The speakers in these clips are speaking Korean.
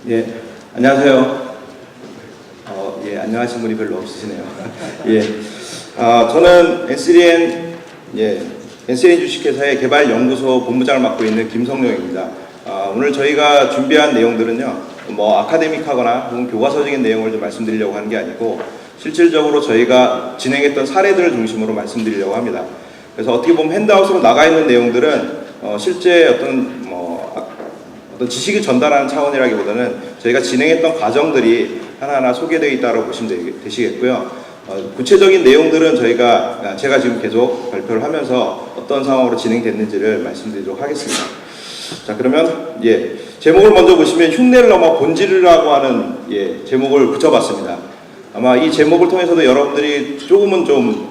예, 안녕하세요. 예, 안녕하신 분이 별로 없으시네요. 예, 저는 NCN 주식회사의 개발연구소 본부장을 맡고 있는 김성룡입니다. 오늘 저희가 준비한 내용들은요, 뭐 아카데믹하거나 혹은 교과서적인 내용을 좀 말씀드리려고 하는 게 아니고 실질적으로 저희가 진행했던 사례들을 중심으로 말씀드리려고 합니다. 그래서 어떻게 보면 핸드아웃으로 나가 있는 내용들은 실제 어떤 지식을 전달하는 차원이라기보다는 저희가 진행했던 과정들이 하나하나 소개되어 있다고 보시면 되시겠고요. 구체적인 내용들은 제가 지금 계속 발표를 하면서 어떤 상황으로 진행됐는지를 말씀드리도록 하겠습니다. 자, 그러면 제목을 먼저 보시면 흉내를 넘어 본질이라고 하는 제목을 붙여봤습니다. 아마 이 제목을 통해서도 여러분들이 조금은 좀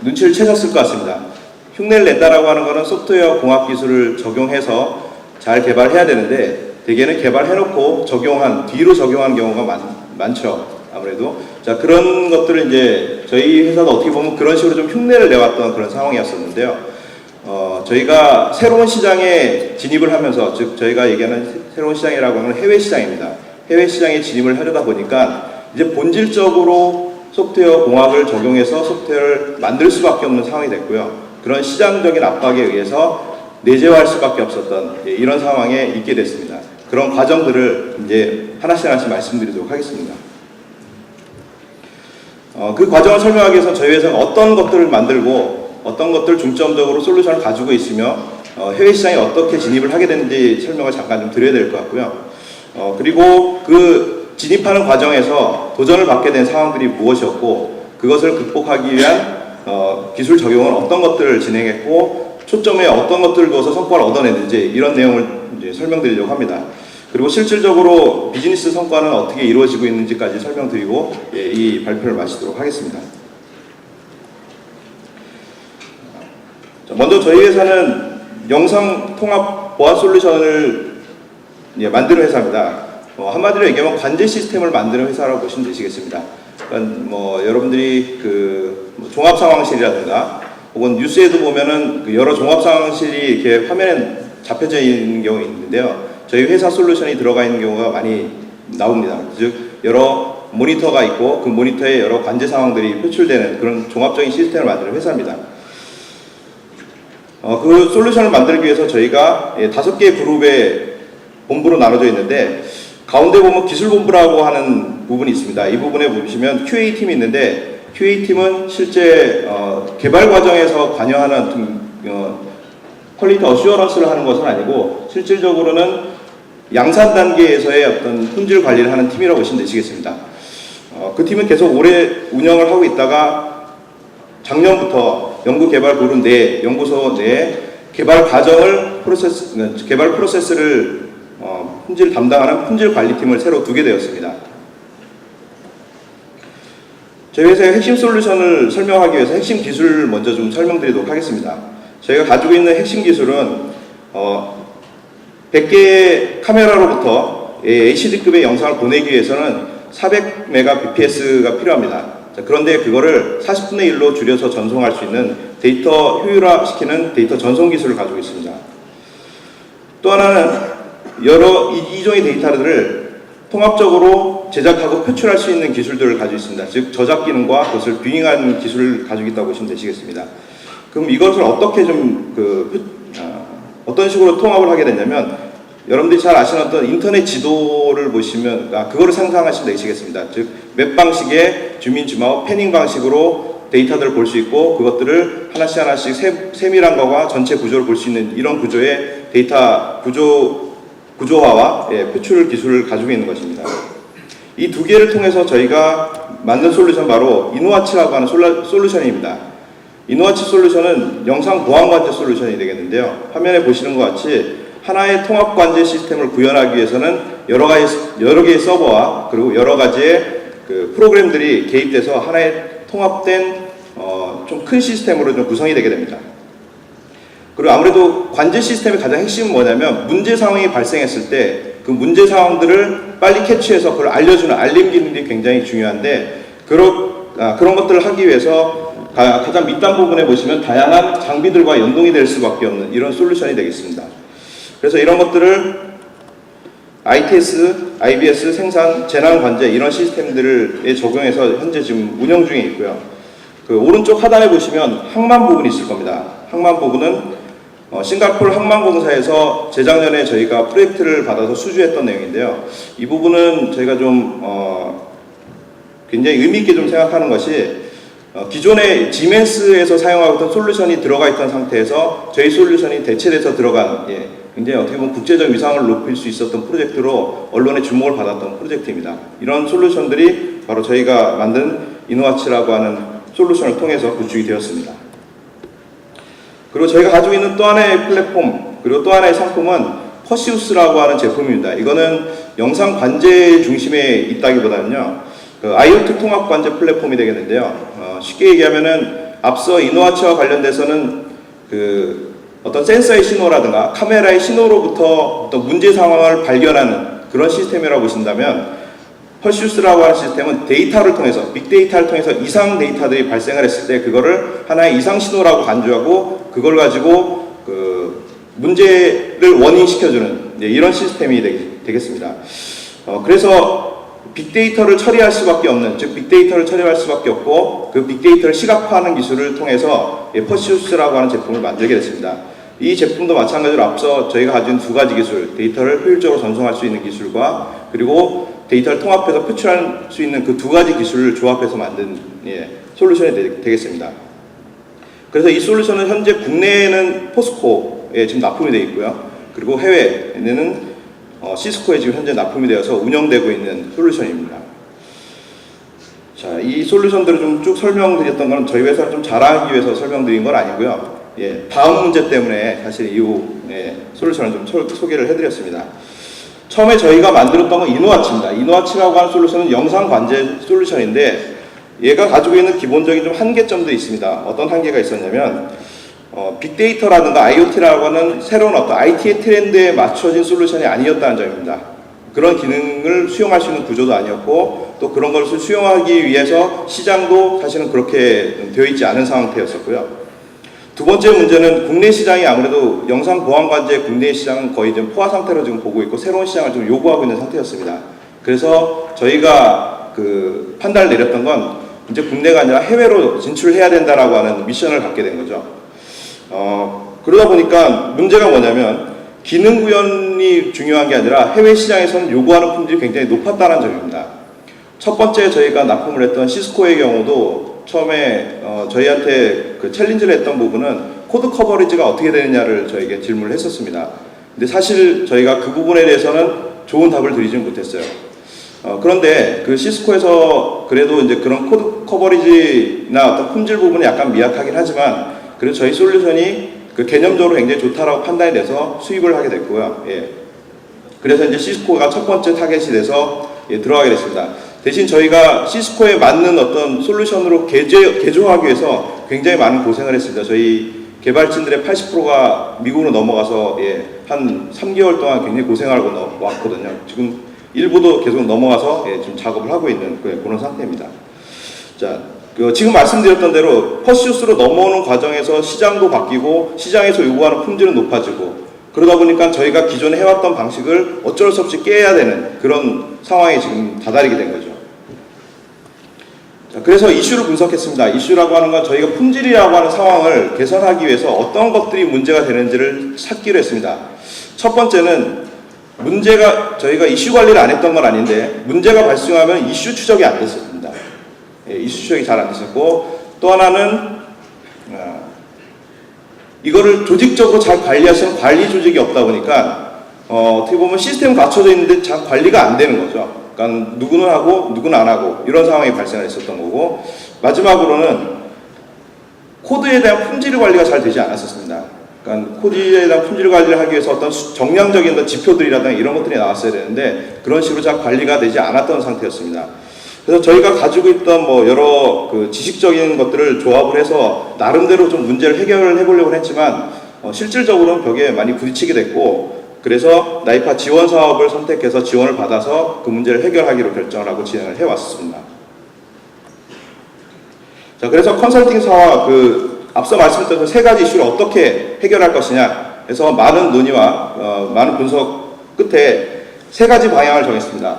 눈치를 채셨을 것 같습니다. 흉내를 낸다라고 하는 것은 소프트웨어 공학 기술을 적용해서 잘 개발해야 되는데 대개는 개발해놓고 뒤로 적용하는 경우가 많죠. 아무래도 자, 그런 것들을 이제 저희 회사도 어떻게 보면 그런 식으로 좀 흉내를 내왔던 그런 상황이었었는데요. 저희가 새로운 시장에 진입을 하면서, 즉 저희가 얘기하는 새로운 시장이라고 하는 해외 시장입니다. 해외 시장에 진입을 하려다 보니까 이제 본질적으로 소프트웨어 공학을 적용해서 소프트웨어를 만들 수밖에 없는 상황이 됐고요. 그런 시장적인 압박에 의해서 내재화할 수밖에 없었던 이런 상황에 있게 됐습니다. 그런 과정들을 이제 하나씩 말씀드리도록 하겠습니다. 그 과정을 설명하기 위해서 저희 회사가 어떤 것들을 만들고 어떤 것들 중점적으로 솔루션을 가지고 있으며 해외 시장에 어떻게 진입을 하게 되는지 설명을 잠깐 좀 드려야 될 것 같고요. 그리고 그 진입하는 과정에서 도전을 받게 된 상황들이 무엇이었고 그것을 극복하기 위한 기술 적용은 어떤 것들을 진행했고 초점에 어떤 것들을 두어서 성과를 얻어냈는지 이런 내용을 이제 설명드리려고 합니다. 그리고 실질적으로 비즈니스 성과는 어떻게 이루어지고 있는지까지 설명드리고 이 발표를 마치도록 하겠습니다. 먼저 저희 회사는 영상 통합 보안 솔루션을 만드는 회사입니다. 한마디로 얘기하면 관제 시스템을 만드는 회사라고 보시면 되시겠습니다. 그러니까 여러분들이 종합 상황실이라든가 혹은 뉴스에도 보면은 여러 종합 상황실이 이렇게 화면에 잡혀져 있는 경우가 있는데요. 저희 회사 솔루션이 들어가 있는 경우가 많이 나옵니다. 즉 여러 모니터가 있고 그 모니터에 여러 관제 상황들이 표출되는 그런 종합적인 시스템을 만드는 회사입니다. 그 솔루션을 만들기 위해서 저희가 5개의 그룹의 본부로 나눠져 있는데 가운데 보면 기술본부라고 하는 부분이 있습니다. 이 부분에 보시면 QA팀이 있는데 QA팀은 실제 개발 과정에서 관여하는 퀄리티 어슈어런스를 하는 것은 아니고 실질적으로는 양산 단계에서의 어떤 품질 관리를 하는 팀이라고 보시면 되시겠습니다. 그 팀은 계속 오래 운영을 하고 있다가 작년부터 연구개발 그룹 내 연구소 내 개발 프로세스를 품질 담당하는 품질 관리팀을 새로 두게 되었습니다. 저희 회사의 핵심 솔루션을 설명하기 위해서 핵심 기술을 먼저 좀 설명드리도록 하겠습니다. 저희가 가지고 있는 핵심 기술은 100개의 카메라로부터 HD급의 영상을 보내기 위해서는 400Mbps가 필요합니다. 자, 그런데 그거를 40분의 1로 줄여서 전송할 수 있는 데이터 효율화시키는 데이터 전송 기술을 가지고 있습니다. 또 하나는 여러 이종의 데이터들을 통합적으로 제작하고 표출할 수 있는 기술들을 가지고 있습니다. 즉 저작 기능과 그것을 뷰잉하는 기술을 가지고 있다고 보시면 되시겠습니다. 그럼 이것을 어떻게 어떤 식으로 통합을 하게 되냐면 여러분들이 잘 아시는 어떤 인터넷 지도를 보시면 그거를 상상하시면 되시겠습니다. 즉 맵 방식의 주민 주마우 패닝 방식으로 데이터들을 볼 수 있고 그것들을 하나씩 세밀한 거와 전체 구조를 볼 수 있는 이런 구조의 데이터 구조화와 표출 기술을 가지고 있는 것입니다. 이 두 개를 통해서 저희가 만든 솔루션 바로 이노아치라고 하는 솔루션입니다. 이노아치 솔루션은 영상 보안 관제 솔루션이 되겠는데요. 화면에 보시는 것 같이 하나의 통합 관제 시스템을 구현하기 위해서는 여러 개의 서버와 그리고 여러 가지의 프로그램들이 개입돼서 하나의 통합된 좀 큰 시스템으로 좀 구성이 되게 됩니다. 그리고 아무래도 관제 시스템의 가장 핵심은 뭐냐면 문제 상황이 발생했을 때 그 문제 상황들을 빨리 캐치해서 그걸 알려주는 알림 기능이 굉장히 중요한데 그런 것들을 하기 위해서 가장 밑단 부분에 보시면 다양한 장비들과 연동이 될 수밖에 없는 이런 솔루션이 되겠습니다. 그래서 이런 것들을 ITS IBS 생산, 재난 관제 이런 시스템들에 적용해서 현재 지금 운영 중에 있고요. 그 오른쪽 하단에 보시면 항만 부분이 있을 겁니다. 항만 부분은 싱가포르 항만공사에서 재작년에 저희가 프로젝트를 받아서 수주했던 내용인데요. 이 부분은 저희가 좀 굉장히 의미 있게 좀 생각하는 것이 기존의 지멘스에서 사용하고 있던 솔루션이 들어가 있던 상태에서 저희 솔루션이 대체돼서 들어간 굉장히 어떻게 보면 국제적 위상을 높일 수 있었던 프로젝트로 언론의 주목을 받았던 프로젝트입니다. 이런 솔루션들이 바로 저희가 만든 이노아치라고 하는 솔루션을 통해서 구축이 되었습니다. 그리고 저희가 가지고 있는 또 하나의 플랫폼, 그리고 또 하나의 상품은 퍼시우스라고 하는 제품입니다. 이거는 영상 관제 중심에 있다기보다는요, 그 IoT 통합 관제 플랫폼이 되겠는데요. 쉽게 얘기하면은 앞서 이노아치와 관련돼서는 그 어떤 센서의 신호라든가 카메라의 신호로부터 어떤 문제 상황을 발견하는 그런 시스템이라고 보신다면, 퍼시우스라고 하는 시스템은 데이터를 통해서, 빅데이터를 통해서 이상 데이터들이 발생을 했을 때 그거를 하나의 이상 신호라고 간주하고 그걸 가지고 그 문제를 원인시켜주는 이런 시스템이 되겠습니다. 그래서 빅데이터를 처리할 수밖에 없는, 즉 빅데이터를 처리할 수밖에 없고 그 빅데이터를 시각화하는 기술을 통해서 퍼시우스라고 하는 제품을 만들게 됐습니다. 이 제품도 마찬가지로 앞서 저희가 가진 두 가지 기술, 데이터를 효율적으로 전송할 수 있는 기술과 그리고 데이터를 통합해서 표출할 수 있는 그 두 가지 기술을 조합해서 만든 솔루션이 되겠습니다. 그래서 이 솔루션은 현재 국내에는 포스코에 지금 납품이 되어 있고요. 그리고 해외에는 시스코에 지금 현재 납품이 되어서 운영되고 있는 솔루션입니다. 자, 이 솔루션들을 좀 쭉 설명드렸던 건 저희 회사를 좀 자랑하기 위해서 설명드린 건 아니고요. 다음 문제 때문에 사실 이후 솔루션을 좀 소개를 해드렸습니다. 처음에 저희가 만들었던 건 이노아치입니다. 이노아치라고 하는 솔루션은 영상 관제 솔루션인데 얘가 가지고 있는 기본적인 좀 한계점도 있습니다. 어떤 한계가 있었냐면 빅데이터라든가 IoT라고 하는 새로운 어떤 IT의 트렌드에 맞춰진 솔루션이 아니었다는 점입니다. 그런 기능을 수용할 수 있는 구조도 아니었고 또 그런 것을 수용하기 위해서 시장도 사실은 그렇게 되어 있지 않은 상태였었고요. 두 번째 문제는 국내 시장이 아무래도 영상 보안 관제 국내 시장은 거의 좀 포화 상태로 지금 보고 있고 새로운 시장을 좀 요구하고 있는 상태였습니다. 그래서 저희가 그 판단을 내렸던 건 이제 국내가 아니라 해외로 진출해야 된다라고 하는 미션을 갖게 된 거죠. 그러다 보니까 문제가 뭐냐면 기능 구현이 중요한 게 아니라 해외 시장에서는 요구하는 품질이 굉장히 높았다는 점입니다. 첫 번째 저희가 납품을 했던 시스코의 경우도 처음에 저희한테 그 챌린지를 했던 부분은 코드 커버리지가 어떻게 되느냐를 저에게 질문을 했었습니다. 근데 사실 저희가 그 부분에 대해서는 좋은 답을 드리지는 못했어요. 그런데 그 시스코에서 그래도 이제 그런 코드 커버리지나 어떤 품질 부분이 약간 미약하긴 하지만 그래서 저희 솔루션이 그 개념적으로 굉장히 좋다라고 판단이 돼서 수입을 하게 됐고요. 그래서 이제 시스코가 첫 번째 타겟이 돼서 들어가게 됐습니다. 대신 저희가 시스코에 맞는 어떤 솔루션으로 개조하기 위해서 굉장히 많은 고생을 했습니다. 저희 개발진들의 80%가 미국으로 넘어가서 한 3개월 동안 굉장히 고생하고 왔거든요. 지금 일부도 계속 넘어가서 지금 작업을 하고 있는 그런 상태입니다. 자, 지금 말씀드렸던 대로 퍼시우스로 넘어오는 과정에서 시장도 바뀌고 시장에서 요구하는 품질은 높아지고 그러다 보니까 저희가 기존에 해왔던 방식을 어쩔 수 없이 깨야 되는 그런 상황에 지금 다다르게 된 거죠. 자, 그래서 이슈를 분석했습니다. 이슈라고 하는 건 저희가 품질이라고 하는 상황을 개선하기 위해서 어떤 것들이 문제가 되는지를 찾기로 했습니다. 첫 번째는 문제가 저희가 이슈 관리를 안 했던 건 아닌데 문제가 발생하면 이슈 추적이 안 됐었습니다. 이슈 추적이 잘 안 됐었고 또 하나는 이거를 조직적으로 잘 관리하시는 관리 조직이 없다 보니까 어떻게 보면 시스템은 갖춰져 있는데 잘 관리가 안 되는 거죠. 그러니까 누구는 하고 누구는 안 하고 이런 상황이 발생을 했었던 거고 마지막으로는 코드에 대한 품질 관리가 잘 되지 않았었습니다. 그러니까 코드에 대한 품질 관리를 하기 위해서 어떤 정량적인 어떤 지표들이라든가 이런 것들이 나왔어야 되는데 그런 식으로 잘 관리가 되지 않았던 상태였습니다. 그래서 저희가 가지고 있던 뭐 여러 그 지식적인 것들을 조합을 해서 나름대로 좀 문제를 해결을 해보려고 했지만 실질적으로는 벽에 많이 부딪히게 됐고 그래서 나이파 지원 사업을 선택해서 지원을 받아서 그 문제를 해결하기로 결정을 하고 진행을 해왔습니다. 자, 그래서 컨설팅사와 앞서 말씀드렸던 세 가지 이슈를 어떻게 해결할 것이냐 해서 많은 논의와 많은 분석 끝에 세 가지 방향을 정했습니다.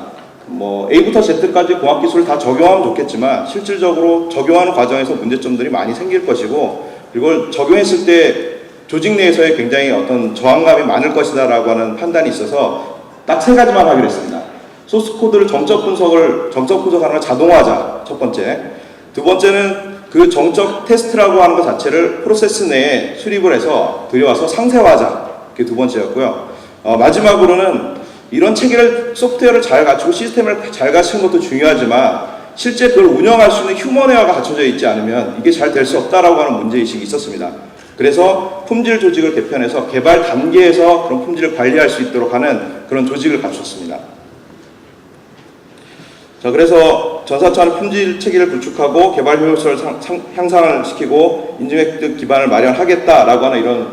뭐 A부터 Z까지 공학 기술을 다 적용하면 좋겠지만 실질적으로 적용하는 과정에서 문제점들이 많이 생길 것이고, 그리고 적용했을 때 조직 내에서의 굉장히 어떤 저항감이 많을 것이다라고 하는 판단이 있어서 딱 세 가지만 하기로 했습니다. 소스 코드를 정적 분석하는 걸 자동화하자, 첫 번째. 두 번째는 그 정적 테스트라고 하는 것 자체를 프로세스 내에 수립을 해서 들여와서 상세화하자. 그게 두 번째였고요. 마지막으로는 이런 체계를, 소프트웨어를 잘 갖추고 시스템을 잘 갖추는 것도 중요하지만 실제 그걸 운영할 수 있는 휴먼웨어가 갖춰져 있지 않으면 이게 잘 될 수 없다라고 하는 문제의식이 있었습니다. 그래서 품질 조직을 개편해서 개발 단계에서 그런 품질을 관리할 수 있도록 하는 그런 조직을 갖췄습니다. 자, 그래서 전사처는 품질 체계를 구축하고 개발 효율성을 향상을 시키고 인증 획득 기반을 마련하겠다라고 하는 이런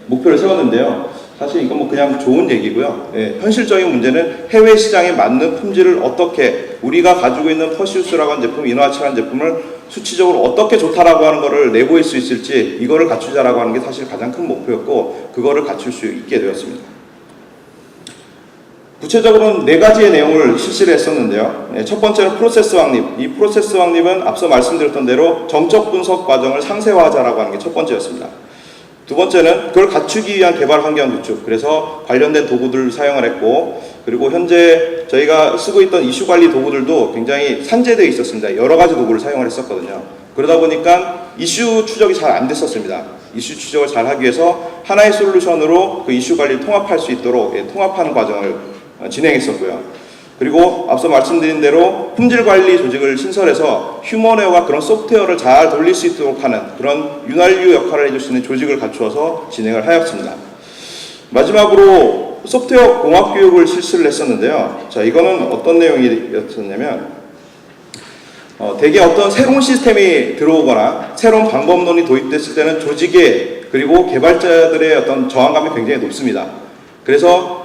목표를 세웠는데요. 사실 이건 뭐 그냥 좋은 얘기고요. 현실적인 문제는 해외 시장에 맞는 품질을 어떻게, 우리가 가지고 있는 퍼시우스라고 하는 제품, 이노아치라는 제품을 수치적으로 어떻게 좋다라고 하는 거를 내보일 수 있을지, 이거를 갖추자라고 하는 게 사실 가장 큰 목표였고, 그거를 갖출 수 있게 되었습니다. 구체적으로는 네 가지의 내용을 실시를 했었는데요. 첫 번째는 프로세스 확립. 이 프로세스 확립은 앞서 말씀드렸던 대로 정적 분석 과정을 상세화하자라고 하는 게 첫 번째였습니다. 두 번째는 그걸 갖추기 위한 개발 환경 구축. 그래서 관련된 도구들을 사용을 했고, 그리고 현재 저희가 쓰고 있던 이슈 관리 도구들도 굉장히 산재되어 있었습니다. 여러 가지 도구를 사용을 했었거든요. 그러다 보니까 이슈 추적이 잘 안 됐었습니다. 이슈 추적을 잘 하기 위해서 하나의 솔루션으로 그 이슈 관리를 통합할 수 있도록 통합하는 과정을 진행했었고요. 그리고 앞서 말씀드린 대로 품질 관리 조직을 신설해서 휴먼웨어가 그런 소프트웨어를 잘 돌릴 수 있도록 하는 그런 윤활유 역할을 해줄 수 있는 조직을 갖추어서 진행을 하였습니다. 마지막으로 소프트웨어 공학 교육을 실시를 했었는데요. 자, 이거는 어떤 내용이었냐면 대개 어떤 새로운 시스템이 들어오거나 새로운 방법론이 도입됐을 때는 조직에, 그리고 개발자들의 어떤 저항감이 굉장히 높습니다. 그래서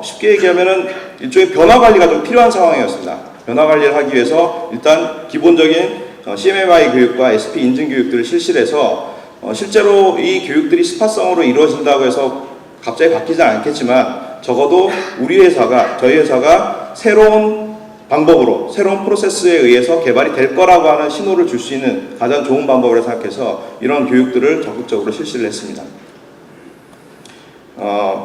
쉽게 얘기하면은 일종의 변화 관리가 좀 필요한 상황이었습니다. 변화 관리를 하기 위해서 일단 기본적인 CMMI 교육과 SP 인증 교육들을 실시를 해서 실제로 이 교육들이 스파성으로 이루어진다고 해서 갑자기 바뀌지는 않겠지만 적어도 우리 회사가, 저희 회사가 새로운 방법으로, 새로운 프로세스에 의해서 개발이 될 거라고 하는 신호를 줄 수 있는 가장 좋은 방법으로 생각해서 이런 교육들을 적극적으로 실시를 했습니다.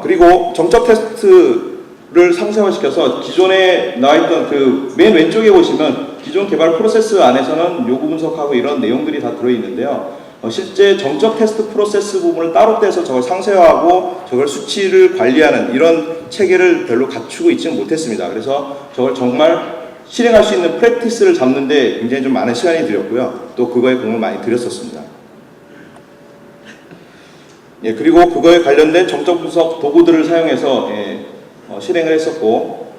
그리고 정적 테스트를 상세화시켜서 기존에 나와있던 그 맨 왼쪽에 보시면 기존 개발 프로세스 안에서는 요구 분석하고 이런 내용들이 다 들어있는데요. 실제 정적 테스트 프로세스 부분을 따로 떼서 저걸 상세화하고 저걸 수치를 관리하는 이런 체계를 별로 갖추고 있지는 못했습니다. 그래서 저걸 정말 실행할 수 있는 프랙티스를 잡는데 굉장히 좀 많은 시간이 들였고요. 또 그거에 공을 많이 들였었습니다. 그리고 그거에 관련된 정적 분석 도구들을 사용해서 실행을 했었고,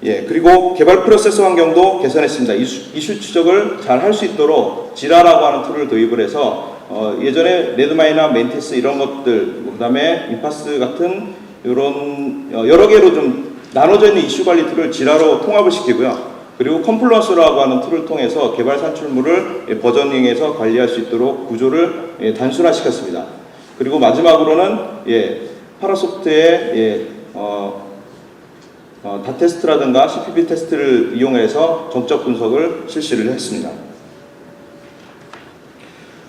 그리고 개발 프로세스 환경도 개선했습니다. 이슈 추적을 잘 할 수 있도록 지라라고 하는 툴을 도입을 해서 예전에 레드마이나 멘티스 이런 것들, 그 다음에 인파스 같은 이런 여러 개로 좀 나눠져 있는 이슈 관리 툴을 지라로 통합을 시키고요. 그리고 컴플런스라고 하는 툴을 통해서 개발 산출물을 버저닝해서 관리할 수 있도록 구조를 단순화시켰습니다. 그리고 마지막으로는 파라소프트의 다 테스트라든가 CPP 테스트를 이용해서 정적 분석을 실시를 했습니다.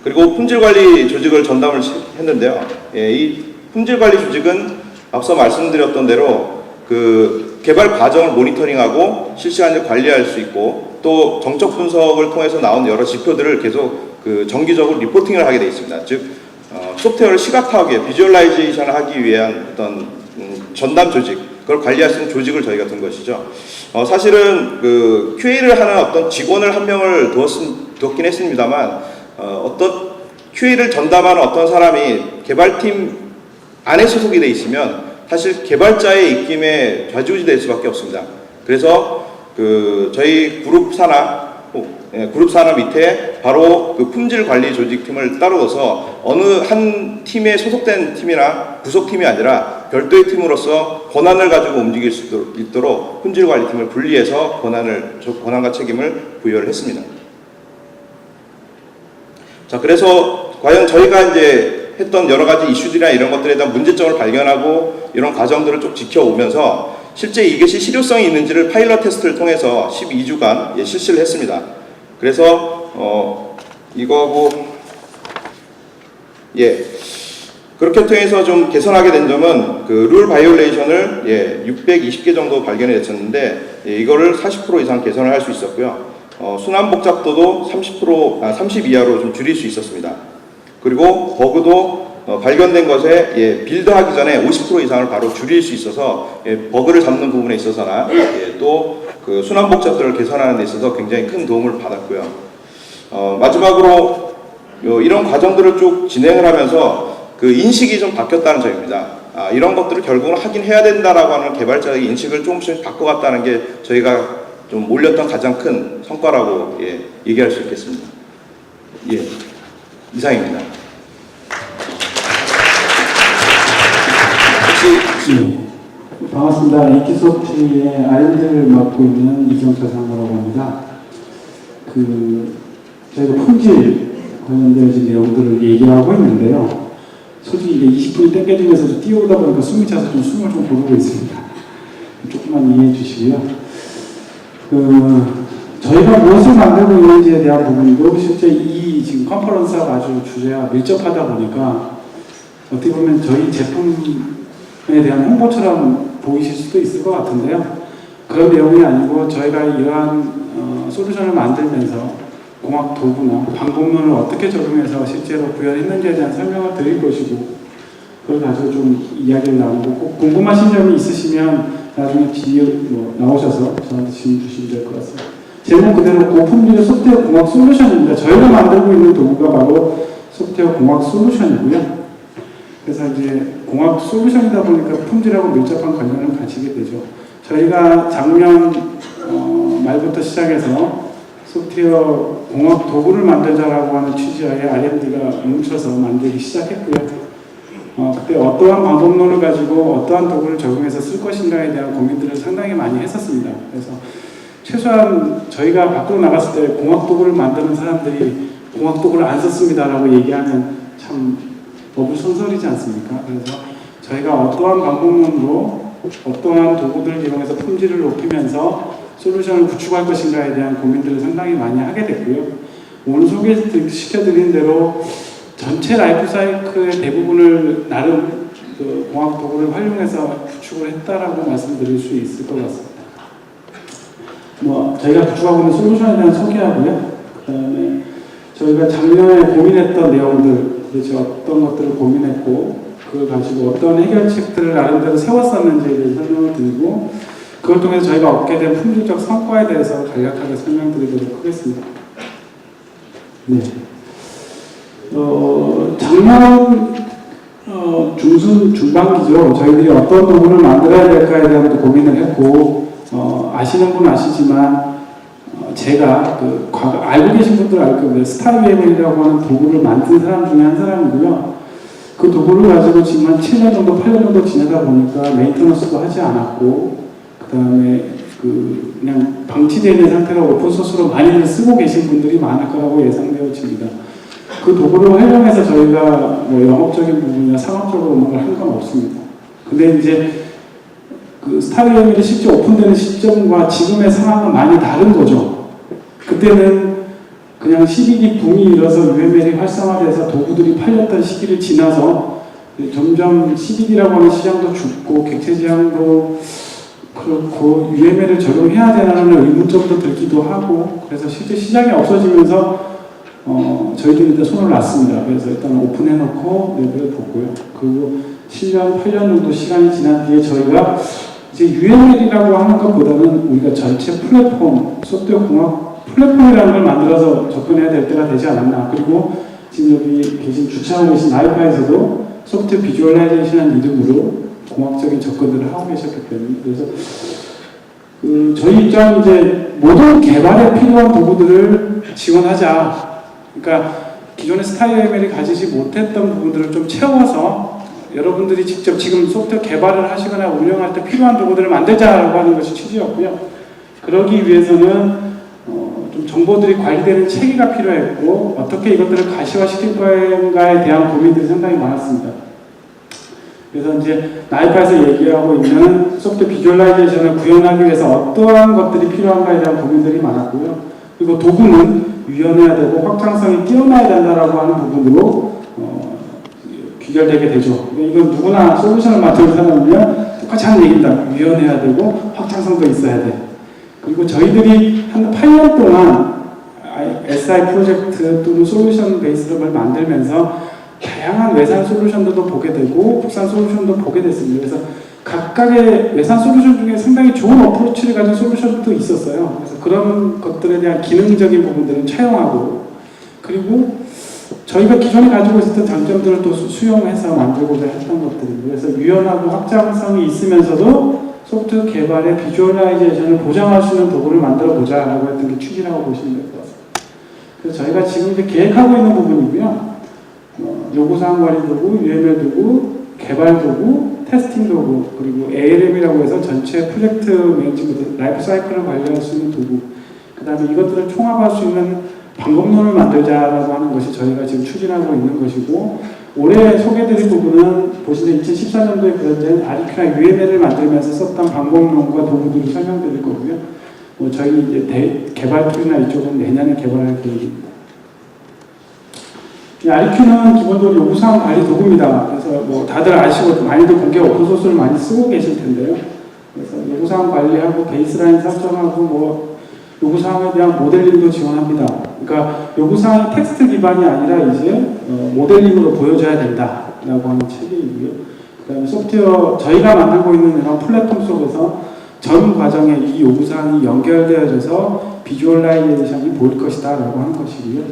그리고 품질관리 조직을 전담을 했는데요. 이 품질관리 조직은 앞서 말씀드렸던 대로 그 개발 과정을 모니터링하고 실시간으로 관리할 수 있고, 또 정적 분석을 통해서 나온 여러 지표들을 계속 그 정기적으로 리포팅을 하게 되어 있습니다. 즉 소프트웨어를 시각화하기, 비주얼라이제이션을 하기 위한 어떤 전담 조직, 그걸 관리할 수 있는 조직을 저희가 둔 것이죠. 사실은 그 QA를 하는 어떤 직원을 한 명을 두었긴 했습니다만, 어떤 QA를 전담하는 어떤 사람이 개발팀 안에 소속이 돼 있으면 사실 개발자의 입김에 좌지우지 될 수밖에 없습니다. 그래서 그 저희 그룹 산하 밑에 바로 그 품질 관리 조직팀을 따로 둬서 어느 한 팀에 소속된 팀이나 부속팀이 아니라 별도의 팀으로서 권한을 가지고 움직일 수 있도록 품질 관리팀을 분리해서 권한과 책임을 부여를 했습니다. 자, 그래서 과연 저희가 이제 했던 여러 가지 이슈들이나 이런 것들에 대한 문제점을 발견하고 이런 과정들을 쭉 지켜오면서 실제 이것이 실효성이 있는지를 파일럿 테스트를 통해서 12주간 실시를 했습니다. 그래서 이거하고 그렇게 통해서 좀 개선하게 된 점은 그 룰 바이올레이션을 620개 정도 발견이 됐었는데 이거를 40% 이상 개선을 할 수 있었고요. 순환 복잡도도 30 이하로 좀 줄일 수 있었습니다. 그리고 버그도 발견된 것에 빌드하기 전에 50% 이상을 바로 줄일 수 있어서 버그를 잡는 부분에 있어서나 또 그 순환 복잡도를 개선하는 데 있어서 굉장히 큰 도움을 받았고요. 마지막으로 이런 과정들을 쭉 진행을 하면서 그 인식이 좀 바뀌었다는 점입니다. 이런 것들을 결국은 하긴 해야 된다라고 하는 개발자의 인식을 조금씩 바꿔갔다는 게 저희가 좀 올렸던 가장 큰 성과라고 얘기할 수 있겠습니다. 이상입니다. 혹시 반갑습니다. 이키소프트의 R&D를 맡고 있는 이정철 상무라고 합니다. 저희가 품질 관련된 내용들을 얘기하고 있는데요. 솔직히 이게 20분이 땡겨지면서 뛰어오다 보니까 숨이 차서 좀 숨을 좀 고르고 있습니다. 조금만 이해해 주시고요. 저희가 무엇을 만들고 있는지에 대한 부분도 실제 이 지금 컨퍼런스가 아주 주제와 밀접하다 보니까 어떻게 보면 저희 제품에 대한 홍보처럼 보이실 수도 있을 것 같은데요. 그런 내용이 아니고 저희가 이러한 솔루션을 만들면서 공학 도구나 방법론을 어떻게 적용해서 실제로 구현했는지에 대한 설명을 드릴 것이고 그걸 가지고 좀 이야기를 나누고 꼭 궁금하신 점이 있으시면 나중에 뒤에 나오셔서 저한테 질문 주시면 될 것 같습니다. 제목 그대로 고품질의 소프트웨어 공학 솔루션입니다. 저희가 만들고 있는 도구가 바로 소프트웨어 공학 솔루션이고요. 그래서 이제 공학 솔루션이다 보니까 품질하고 밀접한 관련을 가지게 되죠. 저희가 작년 말부터 시작해서 소프트웨어 공학 도구를 만들자라고 하는 취지하에 R&D가 뭉쳐서 만들기 시작했고요. 그때 어떠한 방법론을 가지고 어떠한 도구를 적용해서 쓸 것인가에 대한 고민들을 상당히 많이 했었습니다. 그래서 최소한 저희가 밖으로 나갔을 때 공학 도구를 만드는 사람들이 공학 도구를 안 썼습니다라고 얘기하면 참 어불성설이지 않습니까? 그래서 저희가 어떠한 방법론으로 어떠한 도구들을 이용해서 품질을 높이면서 솔루션을 구축할 것인가에 대한 고민들을 상당히 많이 하게 됐고요. 오늘 소개시켜드린 대로 전체 라이프 사이클의 대부분을 나름 그 공학 도구를 활용해서 구축을 했다라고 말씀드릴 수 있을 것 같습니다. 저희가 구축하고 있는 솔루션에 대한 소개하고요. 그 다음에 저희가 작년에 고민했던 내용들, 도대체 어떤 것들을 고민했고, 그걸 가지고 어떤 해결책들을 나름대로 세웠었는지에 대해 설명을 드리고, 그걸 통해서 저희가 얻게 된 품질적 성과에 대해서 간략하게 설명드리도록 하겠습니다. 네. 작년 중반기죠. 저희들이 어떤 부분을 만들어야 될까에 대한 고민을 했고, 아시는 분은 아시지만, 제가 알고 계신 분들 알 겁니다. 스타이웨이라고 하는 도구를 만든 사람 중에 한 사람이고요. 그 도구를 가지고 지금 한 7년 정도, 8년 정도 지내다 보니까 메인터넌스도 하지 않았고, 그 다음에 그냥 방치되어 있는 상태로 오픈소스로 많이들 쓰고 계신 분들이 많을 거라고 예상되어집니다. 그 도구를 활용해서 저희가 영업적인 부분이나 상업적으로 뭔가 한 건 없습니다. 근데 이제 그 스타리움이 실제 오픈되는 시점과 지금의 상황은 많이 다른 거죠. 그때는 그냥 CBD 붐이 일어서 UML이 활성화돼서 도구들이 팔렸던 시기를 지나서 점점 CBD라고 하는 시장도 죽고 객체지향도 그렇고 UML을 적용해야 되나라는 의문점도 들기도 하고 그래서 실제 시장이 없어지면서 저희들이 일단 손을 놨습니다. 그래서 일단 오픈해놓고 내부를 보고요. 그리고 7년, 8년 정도 시간이 지난 뒤에 저희가 이제 UML이라고 하는 것보다는 우리가 전체 플랫폼, 소프트웨어 공학 플랫폼이라는 걸 만들어서 접근해야 될 때가 되지 않았나. 그리고 지금 여기 계신 주차하고 계신 나이파에서도 소프트웨어 비주얼라이제이션이라는 이름으로 공학적인 접근들을 하고 계셨기 때문에 그래서 저희 입장은 이제 모든 개발에 필요한 도구들을 지원하자. 그러니까 기존의 스타일ML이 가지지 못했던 부분들을 좀 채워서 여러분들이 직접 지금 소프트웨어 개발을 하시거나 운영할 때 필요한 도구들을 만들자라고 하는 것이 취지였고요. 그러기 위해서는 좀 정보들이 관리되는 체계가 필요했고 어떻게 이것들을 가시화시킬 건가에 대한 고민들이 상당히 많았습니다. 그래서 이제 나이파에서 얘기하고 있는 소프트 비주얼라이제이션을 구현하기 위해서 어떠한 것들이 필요한가에 대한 고민들이 많았고요. 그리고 도구는 유연해야 되고 확장성이 뛰어나야 된다라고 하는 부분으로 귀결되게 되죠. 이건 누구나 솔루션을 만드는 사람이면 똑같이 하는 얘기입니다. 유연해야 되고 확장성도 있어야 돼. 그리고 저희들이 한 8년 동안 SI 프로젝트 또는 솔루션 베이스를 만들면서 다양한 외산 솔루션들도 보게 되고 국산 솔루션도 보게 됐습니다. 그래서 각각의 외산 솔루션 중에 상당히 좋은 어프로치를 가진 솔루션도 있었어요. 그래서 그런 것들에 대한 기능적인 부분들을 차용하고 그리고 저희가 기존에 가지고 있었던 장점들을 또 수용해서 만들고자 했던 것들이고 그래서 유연하고 확장성이 있으면서도 소프트 개발의 비주얼라이제이션을 보장할 수 있는 도구를 만들어 보자라고 했던 게 취지라고 보시면 될 것 같습니다. 그래서 저희가 지금 이제 계획하고 있는 부분이고요. 요구사항 관리 도구, UML 도구, 개발 도구, 테스팅 도구, 그리고 ALM이라고 해서 전체 프로젝트 매니지먼트, 라이프 사이클을 관리할 수 있는 도구, 그 다음에 이것들을 총합할 수 있는 방법론을 만들자라고 하는 것이 저희가 지금 추진하고 있는 것이고, 올해 소개드릴 부분은 보시면 2014년도에 그려진 아리큐나 UML을 만들면서 썼던 방법론과 도구들을 설명드릴 거고요. 저희 이제 개발 툴이나 이쪽은 내년에 개발할 계획입니다. 아리큐는 기본적으로 요구사항 관리 도구입니다. 그래서 다들 아시고 많이들 공개 오픈소스를 많이 쓰고 계실 텐데요. 그래서 요구사항 관리하고 베이스라인 설정하고 요구사항에 대한 모델링도 지원합니다. 그러니까 요구사항이 텍스트 기반이 아니라 이제 모델링으로 보여줘야 된다라고 하는 체계이고요. 그다음에 소프트웨어 저희가 만들고 있는 이런 플랫폼 속에서 전 과정에 이 요구사항이 연결되어져서 비주얼라이제이션이 보일 것이다라고 하는 것이고요.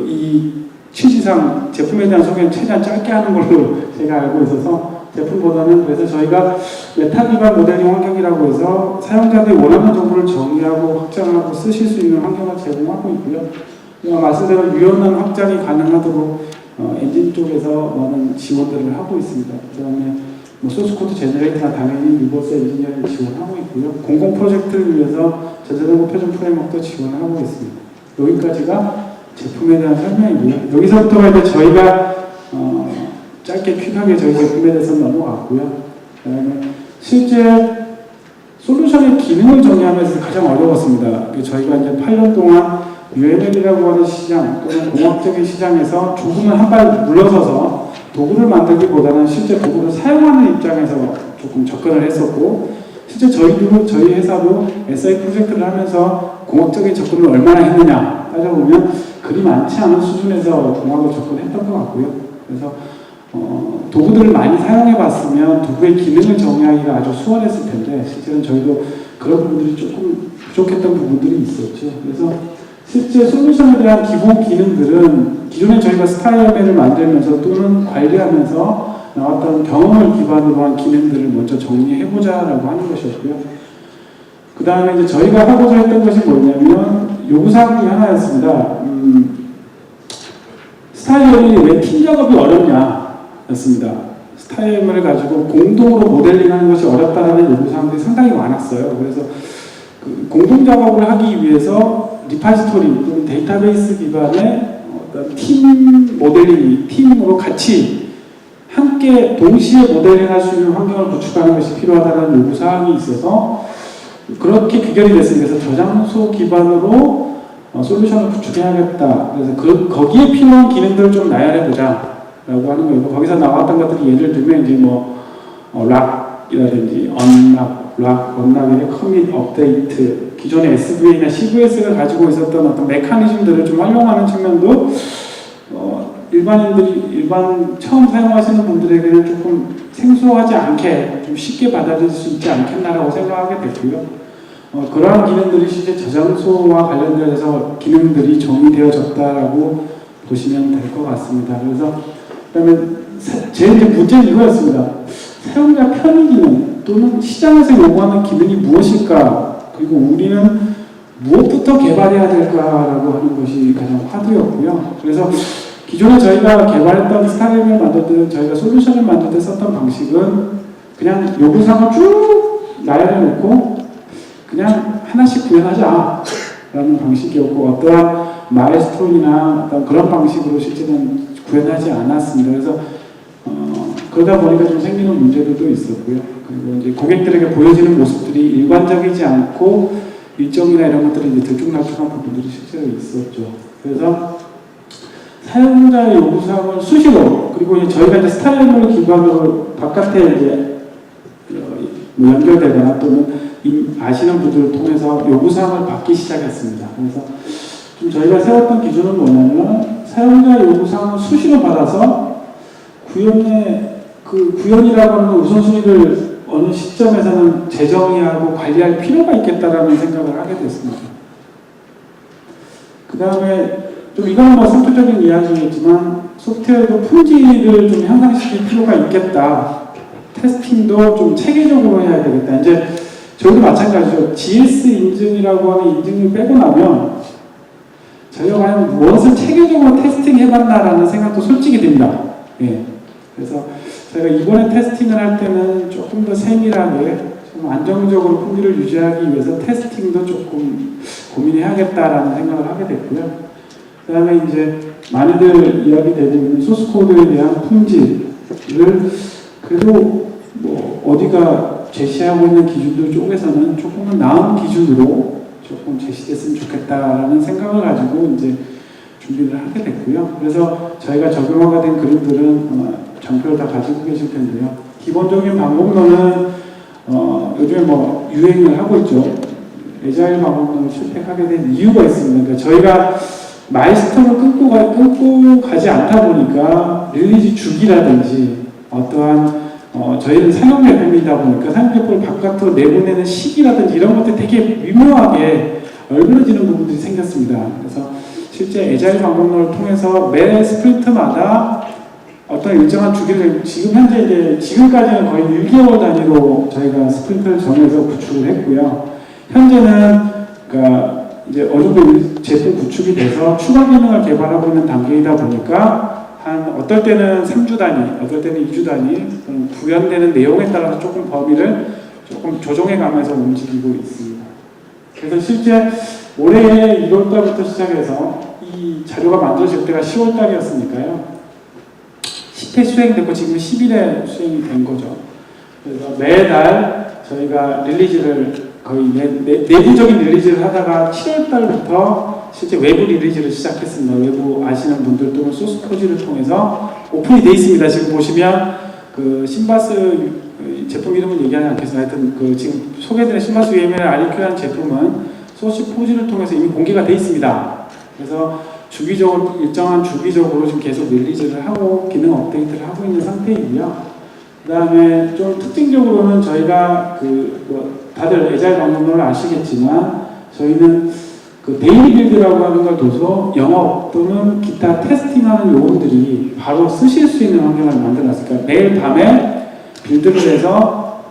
이 취지상 제품에 대한 소개는 최대한 짧게 하는 걸로 제가 알고 있어서 제품보다는 그래서 저희가 메타 기반 모델링 환경이라고 해서 사용자들이 원하는 정보를 정의하고 확장하고 쓰실 수 있는 환경을 제공하고 있고요. 말씀대로 유연한 확장이 가능하도록 엔진 쪽에서 많은 지원들을 하고 있습니다. 그 다음에 소스코드 제너레이터나 당연히 리버스 엔지니어링 지원하고 있고요. 공공 프로젝트를 위해서 저자동고 표준 프레임워크도 지원하고 있습니다. 여기까지가 제품에 대한 설명이고요. 여기서부터가 이제 저희가 짧게 퀵하게 저희 제품에 대해서 넘어갔고요. 그다음에 실제 솔루션의 기능을 정리하면서 가장 어려웠습니다. 저희가 이제 8년 동안 UML이라고 하는 시장 또는 공학적인 시장에서 조금은 한 발 물러서서 도구를 만들기보다는 실제 도구를 사용하는 입장에서 조금 접근을 했었고 실제 저희 회사도 SI 프로젝트를 하면서 공학적인 접근을 얼마나 했느냐 따져보면 그리 많지 않은 수준에서 공학을 접근했던 것 같고요. 그래서 도구들을 많이 사용해 봤으면 도구의 기능을 정의하기가 아주 수월했을 텐데 실제는 저희도 그런 부분들이 조금 부족했던 부분들이 있었죠. 그래서 실제 솔루션에 대한 기본 기능들은 기존에 저희가 스타일맨을 만들면서 또는 관리하면서 나왔던 경험을 기반으로 한 기능들을 먼저 정리해보자라고 하는 것이었고요. 그 다음에 이제 저희가 하고자 했던 것이 뭐냐면 요구사항 중에 하나였습니다. 스타일맨이 왜 팀 작업이 어렵냐 였습니다. 스타일맨을 가지고 공동으로 모델링하는 것이 어렵다는 요구사항들이 상당히 많았어요. 그래서 공동 작업을 하기 위해서 리파지토리 또는 데이터베이스 기반의 어떤 팀 모델링이 팀으로 같이 함께 동시에 모델링할 수 있는 환경을 구축하는 것이 필요하다는 요구사항이 있어서 그렇게 귀결이 됐습니다. 그래서 저장소 기반으로 솔루션을 구축해야겠다. 그래서 거기에 필요한 기능들을 좀 나열해보자 라고 하는 거예요. 거기서 나왔던 것들이 예를 들면 이제 락이라든지 언락, 원락의 커밋, 업데이트, 기존의 SVA나 CVS를 가지고 있었던 어떤 메커니즘들을 좀 활용하는 측면도 일반 처음 사용하시는 분들에게는 조금 생소하지 않게 좀 쉽게 받아들일 수 있지 않겠나라고 생각하게 됐고요. 그러한 기능들이 실제 저장소와 관련돼서 기능들이 정의되어졌다라고 보시면 될 것 같습니다. 그래서 그다음에 제일 이제 문제는 이거였습니다. 사용자 편의 기능 또는 시장에서 요구하는 기능이 무엇일까? 그리고 우리는 무엇부터 개발해야 될까라고 하는 것이 가장 화두였고요. 그래서 기존에 저희가 개발했던 스타일을 만들 때 저희가 솔루션을 만들 때 썼던 방식은 그냥 요구사항을 쭉 나열해 놓고 그냥 하나씩 구현하자라는 방식이었고 어떠한 마일스톤이나 어떤 그런 방식으로 실제는 구현하지 않았습니다. 그래서 그러다 보니까 좀 생기는 문제들도 있었고요. 그리고 이제 고객들에게 보여지는 모습들이 일관적이지 않고 일정이나 이런 것들이 이제 들쭉날쭉한 부분들이 실제로 있었죠. 그래서 사용자 요구사항을 수시로, 그리고 이제 저희가 이제 스타일을 기반으로 바깥에 이제 뭐 연결되거나 또는 아시는 분들을 통해서 요구사항을 받기 시작했습니다. 그래서 좀 저희가 세웠던 기준은 뭐냐면 사용자 요구사항을 수시로 받아서 구현이라고 하는 우선순위를 어느 시점에서는 재정의하고 관리할 필요가 있겠다라는 생각을 하게 됐습니다. 그 다음에 좀 이건 뭐 상투적인 이야기겠지만 소프트웨어도 품질을 좀 향상시킬 필요가 있겠다. 테스팅도 좀 체계적으로 해야 되겠다. 이제 저희도 마찬가지죠. GS 인증이라고 하는 인증을 빼고 나면 저희가 과연 무엇을 체계적으로 테스팅해봤나라는 생각도 솔직히 듭니다. 예. 그래서 저희가 이번에 테스팅을 할 때는 조금 더 세밀하게 좀 안정적으로 품질을 유지하기 위해서 테스팅도 조금 고민해야겠다라는 생각을 하게 됐고요. 그 다음에 이제 많이들 이야기되고 있는 소스코드에 대한 품질을 그래도 뭐 어디가 제시하고 있는 기준들 쪽에서는 조금은 나은 기준으로 조금 제시됐으면 좋겠다라는 생각을 가지고 이제 준비를 하게 됐고요. 그래서 저희가 적용화가 된 그림들은 장표를 다 가지고 계실 텐데요. 기본적인 방법론은 요즘에 뭐 유행을 하고 있죠. 애자일 방법론을 채택하게 된 이유가 있습니다. 그러니까 저희가 마일스톤을 끊고 가지 않다 보니까 릴리즈 주기라든지 어떠한 저희는 상용 제품이다 보니까 상용 제품을 바깥으로 내보내는 시기라든지 이런 것들이 되게 미묘하게 얼그러지는 부분들이 생겼습니다. 그래서 실제 애자일 방법론을 통해서 매 스프린트마다 어떤 일정한 주기를 지금 현재 이제 지금까지는 거의 1개월 단위로 저희가 스프린트를 정해서 구축을 했고요. 현재는 그러니까 이제 어느 정도 제품 구축이 돼서 추가 기능을 개발하고 있는 단계이다 보니까 한 어떨 때는 3주 단위, 어떨 때는 2주 단위 구현되는 내용에 따라서 조금 범위를 조금 조정해 가면서 움직이고 있습니다. 그래서 실제 올해 1월달부터 시작해서 이 자료가 만들어질 때가 10월달이었으니까요. 10회 수행됐고 지금 10일에 수행이 된 거죠. 그래서 매달 저희가 릴리즈를 거의 내부적인 릴리즈를 하다가 7월달부터 실제 외부 릴리즈를 시작했습니다. 외부 아시는 분들 또는 소스 코지를 통해서 오픈이 되어 있습니다. 지금 보시면 그 신바스 제품 이름은 얘기하지 않겠습니다. 하여튼 그 지금 소개해드린 신바스 UML REQ라는 제품은 소스 포지를 통해서 이미 공개가 되어 있습니다. 그래서 주기적으로 일정한 주기적으로 지금 계속 릴리즈를 하고 기능 업데이트를 하고 있는 상태이고요. 그 다음에 좀 특징적으로는 저희가 다들 애자일 방법론을 아시겠지만 저희는 그 데일리 빌드라고 하는 걸 둬서 영업 또는 기타 테스팅하는 요원들이 바로 쓰실 수 있는 환경을 만들어놨으니까 매일 밤에 빌드를 해서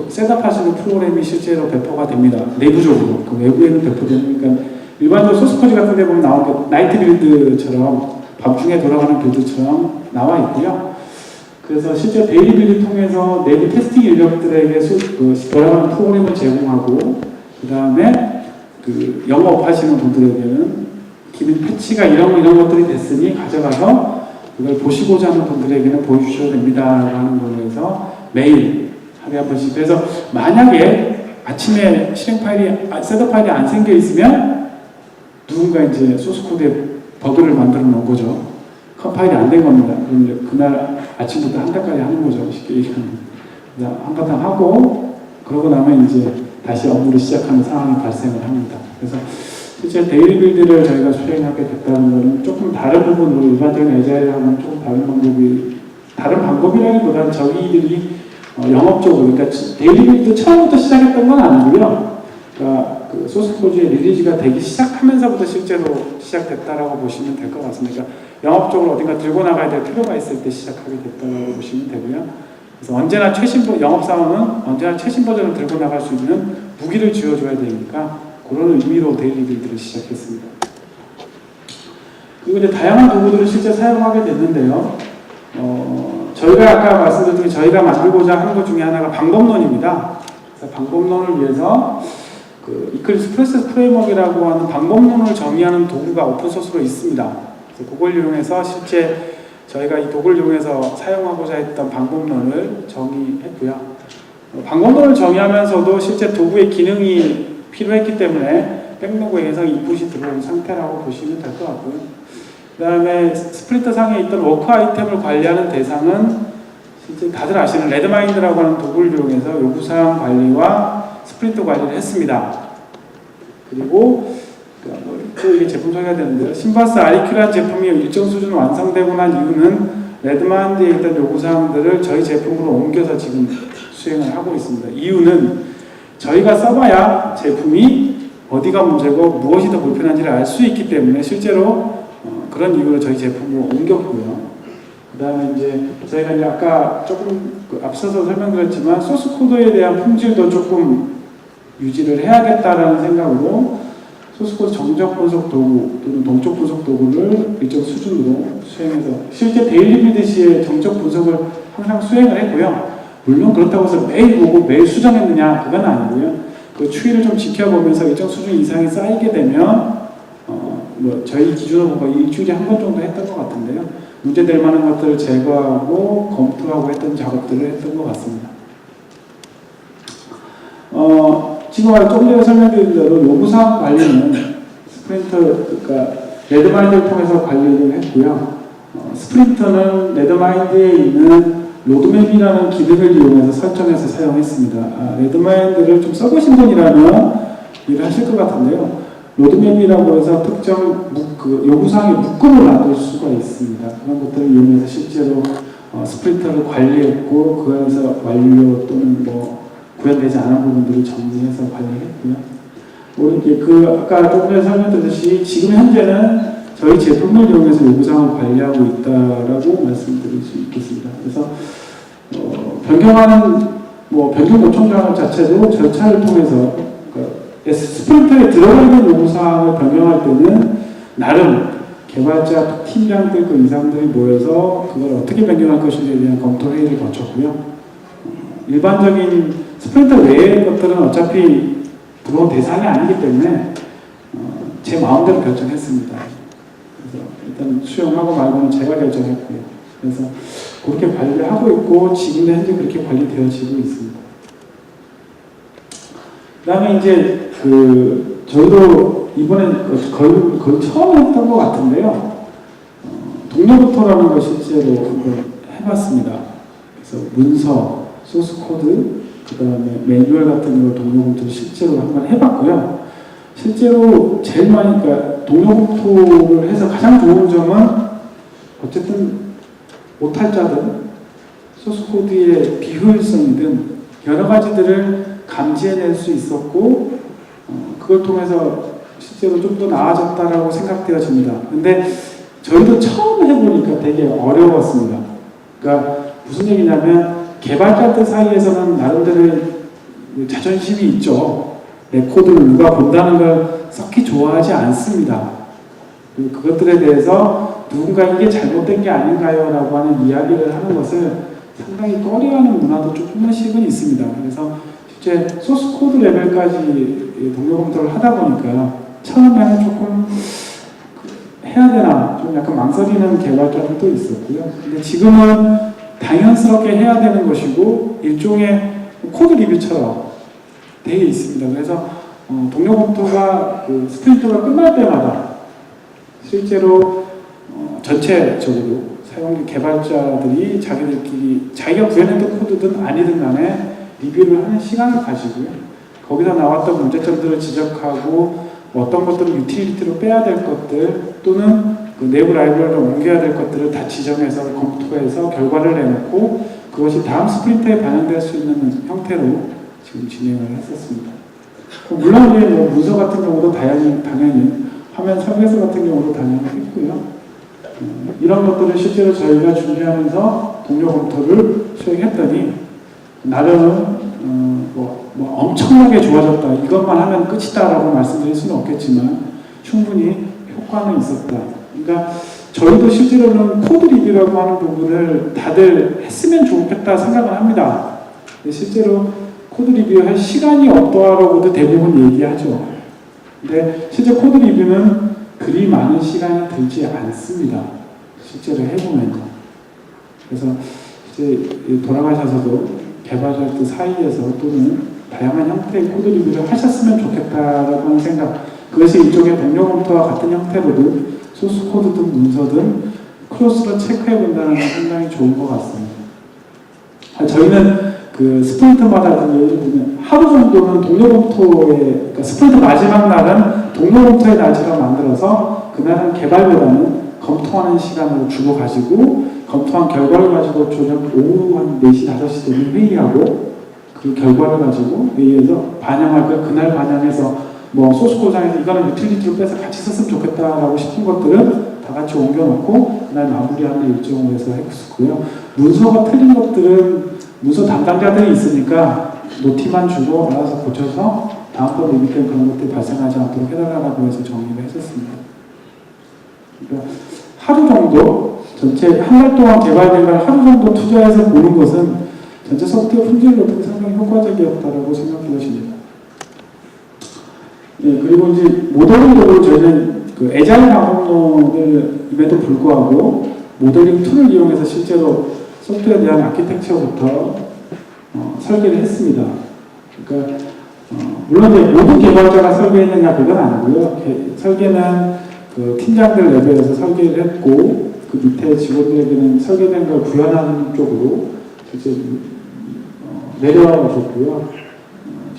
셋업하시는 프로그램이 실제로 배포가 됩니다. 내부적으로. 그 외부에는 배포되니까 일반적으로 소스코지 같은 데 보면 나오는 나이트 빌드처럼 밤중에 돌아가는 빌드처럼 나와 있고요. 그래서 실제 데일리 빌드 통해서 내부 테스팅 인력들에게 돌아가는 프로그램을 제공하고 그 다음에 그 영업하시는 분들에게는 기능 패치가 이런 것들이 됐으니 가져가서 그걸 보시고자 하는 분들에게는 보여주셔도 됩니다 라고 하는 걸로 해서 매일 하루에 한 번씩. 그래서 만약에 아침에 실행 파일이 셋업 파일이 안 생겨 있으면 누군가 이제 소스 코드에 버그를 만들어 놓은 거죠. 컴파일이 안 된 겁니다. 그럼 이제 그날 아침부터 한 달까지 하는 거죠. 쉽게 얘기하면. 한바탕 하고 그러고 나면 이제 다시 업무를 시작하는 상황이 발생을 합니다. 그래서 실제 데일리 빌드를 저희가 수행하게 됐다는 것은 조금 다른 부분으로 일반적인 애자일하고는 조금 다른 방법이라기보다는 저희들이 영업적으로 그러니까 데일리 빌드 처음부터 시작했던 건 아니고요. 그러니까 그 소스코드의 릴리즈가 되기 시작하면서부터 실제로 시작됐다라고 보시면 될 것 같습니다. 그러니까 영업적으로 어딘가 들고 나가야 될 필요가 있을 때 시작하게 됐다고 보시면 되고요. 그래서 언제나 영업사원은 언제나 최신 버전을 들고 나갈 수 있는 무기를 쥐어줘야 되니까 그런 의미로 데일리 빌드를 시작했습니다. 그리고 이제 다양한 도구들을 실제 사용하게 됐는데요. 저희가 아까 말씀드린 저희가 만들고자 하는 것 중에 하나가 방법론입니다. 그래서 방법론을 위해서 그 이클립스 프로세스 프레임워크라고 하는 방법론을 정의하는 도구가 오픈소스로 있습니다. 그래서 그걸 이용해서 실제 저희가 이 도구를 이용해서 사용하고자 했던 방법론을 정의했고요. 방법론을 정의하면서도 실제 도구의 기능이 필요했기 때문에 백로그에 해서 인풋이 들어온 상태라고 보시면 될 것 같고요. 그 다음에 스프린트 상에 있던 워크 아이템을 관리하는 대상은 실제 다들 아시는 레드마인드라고 하는 도구를 이용해서 요구사항 관리와 스프린트 관리를 했습니다. 그리고 또 이게 제품 소개가 되는데요. 심바스 REQ라는 제품이 일정 수준 완성되고 난 이유는 레드마인드에 있던 요구사항들을 저희 제품으로 옮겨서 지금 수행을 하고 있습니다. 이유는 저희가 써봐야 제품이 어디가 문제고 무엇이 더 불편한지를 알 수 있기 때문에 실제로 그런 이유로 저희 제품으로 옮겼고요. 그 다음에 이제 저희가 이제 아까 조금 앞서서 설명드렸지만 소스 코드에 대한 품질도 조금 유지를 해야겠다라는 생각으로 소스 코드 정적 분석 도구 또는 동적 분석 도구를 일정 수준으로 수행해서 실제 데일리 빌드 시에 정적 분석을 항상 수행을 했고요. 물론 그렇다고 해서 매일 보고 매일 수정했느냐 그건 아니고요. 그 추이를 좀 지켜보면서 일정 수준 이상이 쌓이게 되면 뭐 저희 기준으로 보고 일주일에 한 번 정도 했던 것 같은데요. 문제될 만한 것들을 제거하고 검토하고 했던 작업들을 했던 것 같습니다. 지금 조금 전에 설명드린 대로 요구사항 관리는 스프린트, 그러니까 레드마인드를 통해서 관리를 했고요. 스프린트는 레드마인드에 있는 로드맵이라는 기능을 이용해서 설정해서 사용했습니다. 레드마인드를 좀 써보신 분이라면 이해를 하실 것 같은데요. 로드맵이라고 해서 특정 요구사항의 묶음을 만들 수가 있습니다. 그런 것들을 이용해서 실제로 스프린트를 관리했고 그 안에서 완료 또는 뭐 구현되지 않은 부분들을 정리해서 관리했고요. 아까 조금 전에 설명드렸듯이 지금 현재는 저희 제품을 이용해서 요구사항을 관리하고 있다라고 말씀드릴 수 있겠습니다. 그래서 변경하는 변경 요청 자체도 절차를 통해서 스프린트에 들어가 있는 요구사항을 변경할 때는 나름 개발자 팀장들 그 이상들이 모여서 그걸 어떻게 변경할 것인지에 대한 검토 회의를 거쳤고요. 일반적인 스프린트 외의 것들은 어차피 들어온 대상이 아니기 때문에 제 마음대로 결정했습니다. 그래서 일단 수용하고 말고는 제가 결정했고요. 그래서 그렇게 관리를 하고 있고 지금 현재 그렇게 관리되어지고 있습니다. 그 다음에 이제 저희도 이번에 거의 처음 했던 것 같은데요. 동료부터라는 걸 실제로 해봤습니다. 그래서 문서, 소스 코드, 그 다음에 매뉴얼 같은 걸 동료부터 실제로 한번 해봤고요. 실제로 제일 많이, 그러니까 동료부터를 해서 가장 좋은 점은 어쨌든 오탈자들, 소스 코드의 비효율성이든 여러 가지들을 감지해낼 수 있었고 그걸 통해서 실제로 좀 더 나아졌다라고 생각되어집니다. 근데 저희도 처음 해보니까 되게 어려웠습니다. 그러니까 무슨 얘기냐면 개발자들 사이에서는 나름대로의 자존심이 있죠. 내 코드를 누가 본다는 걸 썩히 좋아하지 않습니다. 그것들에 대해서 누군가 이게 잘못된 게 아닌가요? 라고 하는 이야기를 하는 것을 상당히 꺼려하는 문화도 조금씩은 있습니다. 그래서 실제 소스 코드 레벨까지 동료 검토를 하다 보니까 처음에는 조금 해야 되나 좀 약간 망설이는 개발자들도 있었고요. 근데 지금은 당연스럽게 해야 되는 것이고 일종의 코드 리뷰처럼 되어 있습니다. 그래서 동료 검토가 스프린트가 끝날 때마다 실제로 전체적으로 사용 개발자들이 자기들끼리 자기가 구현했던 코드든 아니든 간에 리뷰를 하는 시간을 가지고요. 거기서 나왔던 문제점들을 지적하고 어떤 것들을 유틸리티로 빼야 될 것들 또는 그 내부 라이브러리로 옮겨야 될 것들을 다 지정해서 검토해서 결과를 내놓고 그것이 다음 스프린트에 반영될 수 있는 형태로 지금 진행을 했었습니다. 물론 이제 문서 같은 경우도 당연히 화면 설계서 같은 경우도 당연히 했고요. 이런 것들을 실제로 저희가 준비하면서 동료 검토를 수행했더니 나름 엄청나게 좋아졌다. 이것만 하면 끝이다라고 말씀드릴 수는 없겠지만 충분히 효과는 있었다. 그러니까 저희도 실제로는 코드 리뷰라고 하는 부분을 다들 했으면 좋겠다 생각을 합니다. 실제로 코드 리뷰할 시간이 없다라고도 대부분 얘기하죠. 근데 실제 코드 리뷰는 그리 많은 시간이 들지 않습니다. 실제로 해보면요. 그래서 이제 돌아가셔서도 개발자 사이에서 또는 다양한 형태의 코드 리뷰를 하셨으면 좋겠다라고 하는 생각, 그것이 일종의 동료 검토와 같은 형태로도 소스 코드든 문서든 크로스로 체크해 본다는 건 상당히 좋은 것 같습니다. 저희는 그 스프린트마다 예를 들면 하루 정도는 동료 검토에, 그러니까 스프린트 마지막 날은 동료 검토의 날처럼 만들어서 그날은 개발보다는 검토하는 시간으로 주고 가지고 검토한 결과를 가지고 저녁 오후 한 4시, 5시 되면 회의하고 그 결과를 가지고 회의해서 반영할 거 그날 반영해서 뭐 소스코드상에서 이거는 유틸리티로 빼서 같이 썼으면 좋겠다라고 싶은 것들은 다 같이 옮겨놓고 그날 마무리하는 일정으로 해서 했고요. 문서가 틀린 것들은 문서 담당자들이 있으니까 노티만 주고 알아서 고쳐서 다음번 리뷰 때 그런 것들이 발생하지 않도록 해달라고 해서 정리를 했었습니다. 그러니까 하루 정도 전체 한 달 동안 개발된 걸 하루 정도 투자해서 보는 것은 전체 소프트웨어 품질을 높이기 상당히 효과적이었다고 생각되십니다. 네, 그리고 이제 모델링적으로 저희는 그 애자일 방법론임에도 불구하고 모델링 툴을 이용해서 실제로 소프트웨어에 대한 아키텍처부터 설계를 했습니다. 그러니까 물론 이제 모든 개발자가 설계했느냐 그건 아니고요. 설계는 그 팀장들 레벨에서 설계를 했고 그 밑에 직원들에게는 설계된 걸 구현하는 쪽으로 실제 내려줬고요.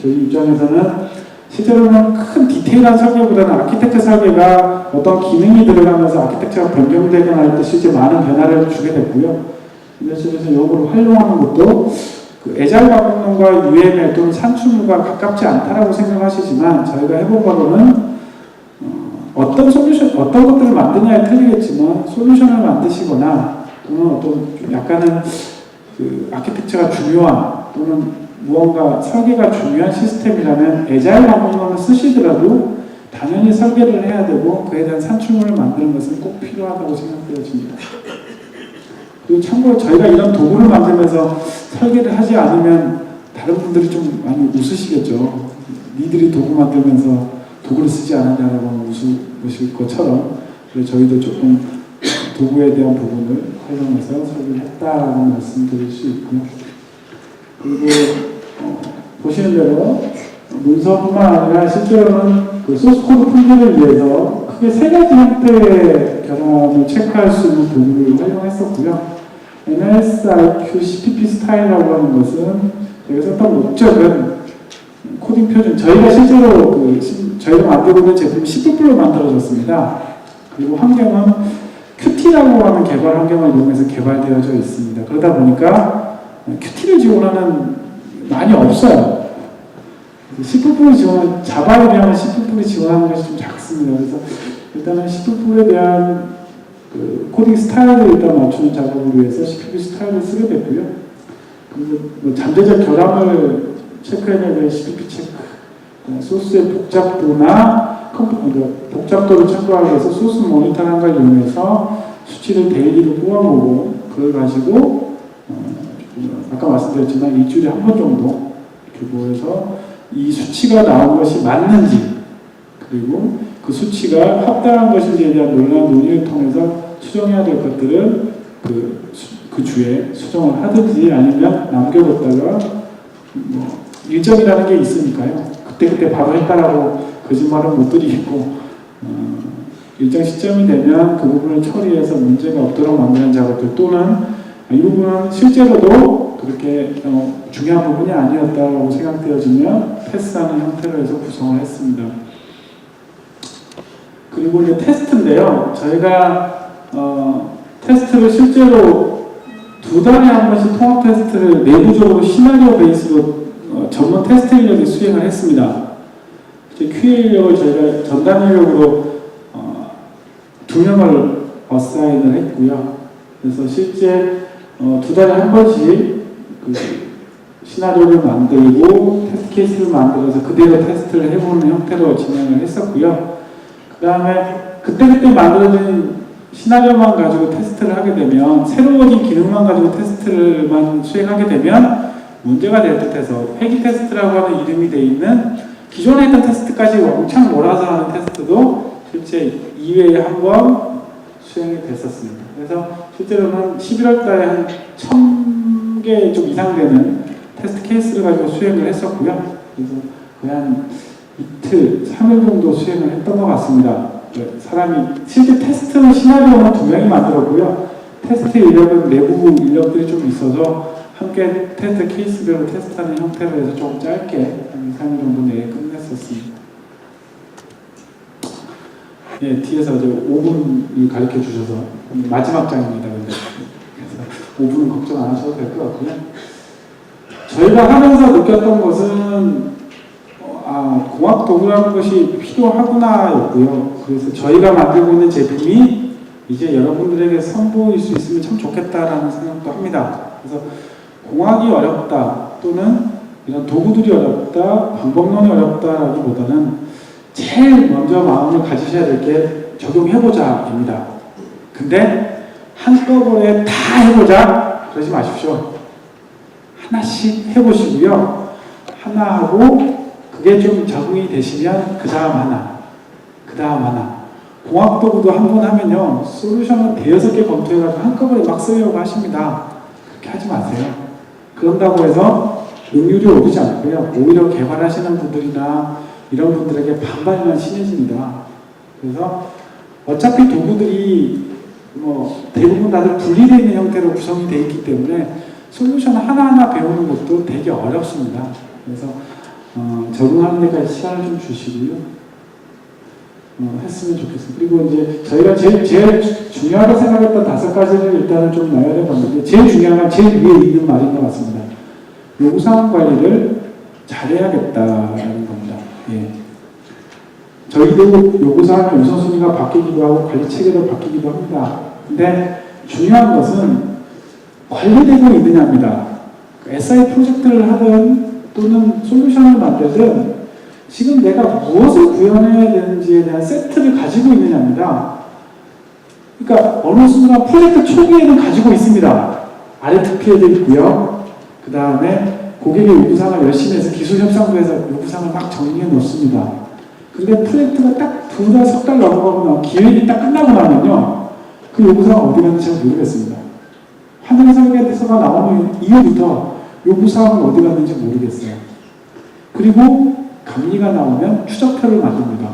저희 입장에서는 실제로는 큰 디테일한 설계보다는 아키텍처 설계가 어떤 기능이 들어가면서 아키텍처가 변경되거나 할 때 실제 많은 변화를 주게 됐고요. 그래서 이걸 활용하는 것도 그 애자일 방법론과 UML 또는 산출물과 가깝지 않다라고 생각하시지만 저희가 해본 거로는 어떤 것들을 만드냐에 틀리겠지만 솔루션을 만드시거나 또는 어떤 좀 약간은 그 아키텍처가 중요한 또는 무언가 설계가 중요한 시스템이라면 애자일 방법론을 쓰시더라도 당연히 설계를 해야 되고 그에 대한 산출물을 만드는 것은 꼭 필요하다고 생각되어집니다. 그리고 참고로 저희가 이런 도구를 만들면서 설계를 하지 않으면 다른 분들이 좀 많이 웃으시겠죠. 니들이 도구 만들면서 도구를 쓰지 않았냐라고 웃으실 것처럼 그래서 저희도 조금 도구에 대한 부분을 활용해서 설계를 했다라고 말씀드릴 수 있고요. 그리고 보시는 대로 문서뿐만 아니라 실제로는 그 소스코드 품질을 위해서 크게 3가지 형태의 결함을 체크할 수 있는 도구를 활용했었고요. MSIQ CPP 스타일이라고 하는 것은 저희가 썼던 목적은 코딩 표준, 저희가 실제로 저희가 만들고 있는 제품이 C++로 만들어졌습니다. 그리고 환경은 Qt라고 하는 개발 환경을 이용해서 개발되어져 있습니다. 그러다 보니까 Qt를 지원하는 많이 없어요. C++를 지원하는, 자바에 비하면 C++를 지원하는 것이 좀 작습니다. 그래서 일단은 C++에 대한 그 코딩 스타일을 일단 맞추는 작업을 위해서 CPP 스타일을 쓰게 됐고요. 그리고 뭐 잠재적 결함을 체크해내야 될 CPP 체크, 소스의 복잡도나 복잡도를 체크하기 위해서 소스 모니터라는 걸 이용해서 수치를 데일리로 뽑아보고 그걸 가지고 아까 말씀드렸지만 일주일에 한 번 정도 이렇게 모여서 이 수치가 나온 것이 맞는지 그리고 그 수치가 합당한 것인지에 대한 논의를 통해서 수정해야 될 것들은 그 주에 수정을 하든지 아니면 남겨뒀다가 뭐 일정이라는 게 있으니까요. 그때 바로 했다라고 거짓말은 못 드리겠고 일정 시점이 되면 그 부분을 처리해서 문제가 없도록 만드는 작업들 또는 이 부분은 실제로도 그렇게 중요한 부분이 아니었다고 생각되어지면 패스하는 형태로 해서 구성을 했습니다. 그리고 이제 테스트인데요. 저희가 테스트를 실제로 2달에 한 번씩 통합 테스트를 내부적으로 시나리오 베이스로 전문 테스트 인력이 수행을 했습니다. QA 인력을 저희가 전담 인력으로 2명을 어사인을 했고요. 그래서 실제 2달에 한 번씩 그 시나리오를 만들고 테스트 케이스를 만들어서 그대로 테스트를 해보는 형태로 진행을 했었고요. 그 다음에 그때 만들어진 시나리오만 가지고 테스트를 하게 되면 새로워진 기능만 가지고 테스트를만 수행하게 되면 문제가 될 듯해서 회기 테스트라고 하는 이름이 돼 있는 기존에 있던 테스트까지 왕창 몰아서 하는 테스트도 실제 2회에 한 번 수행이 됐었습니다. 그래서 실제로는 11월 달에 한 1000개 좀 이상 되는 테스트 케이스를 가지고 수행을 했었고요. 그래서 거의 한 이틀, 3일 정도 수행을 했던 것 같습니다. 사람이 실제 테스트 시나리오는 2명이 만들었고요. 테스트 인력은 내부 인력들이 좀 있어서 함께 테스트 케이스별로 테스트하는 형태로 해서 좀 짧게 한 3일 정도 내에 끝냈었습니다. 예, 뒤에서 이제 5분을 가르쳐 주셔서 마지막 장입니다. 그래서 5분은 걱정 안 하셔도 될 것 같고요. 저희가 하면서 느꼈던 것은 공학 도구라는 것이 필요하구나였고요. 그래서 저희가 만들고 있는 제품이 이제 여러분들에게 선보일 수 있으면 참 좋겠다라는 생각도 합니다. 그래서 공학이 어렵다 또는 이런 도구들이 어렵다, 방법론이 어렵다라기보다는 제일 먼저 마음을 가지셔야 될 게 적용해보자입니다. 근데 한꺼번에 다 해보자 그러지 마십시오. 하나씩 해보시고요. 하나 하고 그게 좀 적응이 되시면 그 다음 하나, 그 다음 하나. 공학도구도 한 번 하면요, 솔루션을 대여섯 개 검토해가지고 한꺼번에 막 쓰려고 하십니다. 그렇게 하지 마세요. 그런다고 해서 능률이 오르지 않고요. 오히려 개발하시는 분들이나 이런 분들에게 반발만 심해집니다. 그래서 어차피 도구들이 대부분 다들 분리되어 있는 형태로 구성이 되어 있기 때문에 솔루션 하나하나 배우는 것도 되게 어렵습니다. 그래서 적응하는 데까지 시간을 좀 주시고요. 했으면 좋겠습니다. 그리고 이제 저희가 제일 중요하다고 생각했던 5가지를 일단은 좀 나열해 봤는데, 제일 중요한 건 제일 위에 있는 말인 것 같습니다. 요구사항 관리를 잘해야겠다라는 겁니다. 예. 저희도 요구사항의 우선순위가 바뀌기도 하고 관리 체계도 바뀌기도 합니다. 근데 중요한 것은 관리되고 있느냐입니다. SI 프로젝트를 하든 또는 솔루션을 만들든 지금 내가 무엇을 구현해야 되는지에 대한 세트를 가지고 있느냐입니다. 그러니까 어느 순간 프로젝트 초기에는 가지고 있습니다. RFP에도 있고요. 그 다음에 고객의 요구사항을 열심히 해서 기술 협상도 해서 요구사항을 막 정리해 놓습니다. 근데 프로젝트가 딱 2달, 3달 넘어가고 기획이 딱 끝나고 나면요, 그 요구사항 어디 갔는지 잘 모르겠습니다. 환경 설계서가 나오는 이후부터 요구사항은 어디 갔는지 모르겠어요. 그리고 감리가 나오면 추적표를 만듭니다.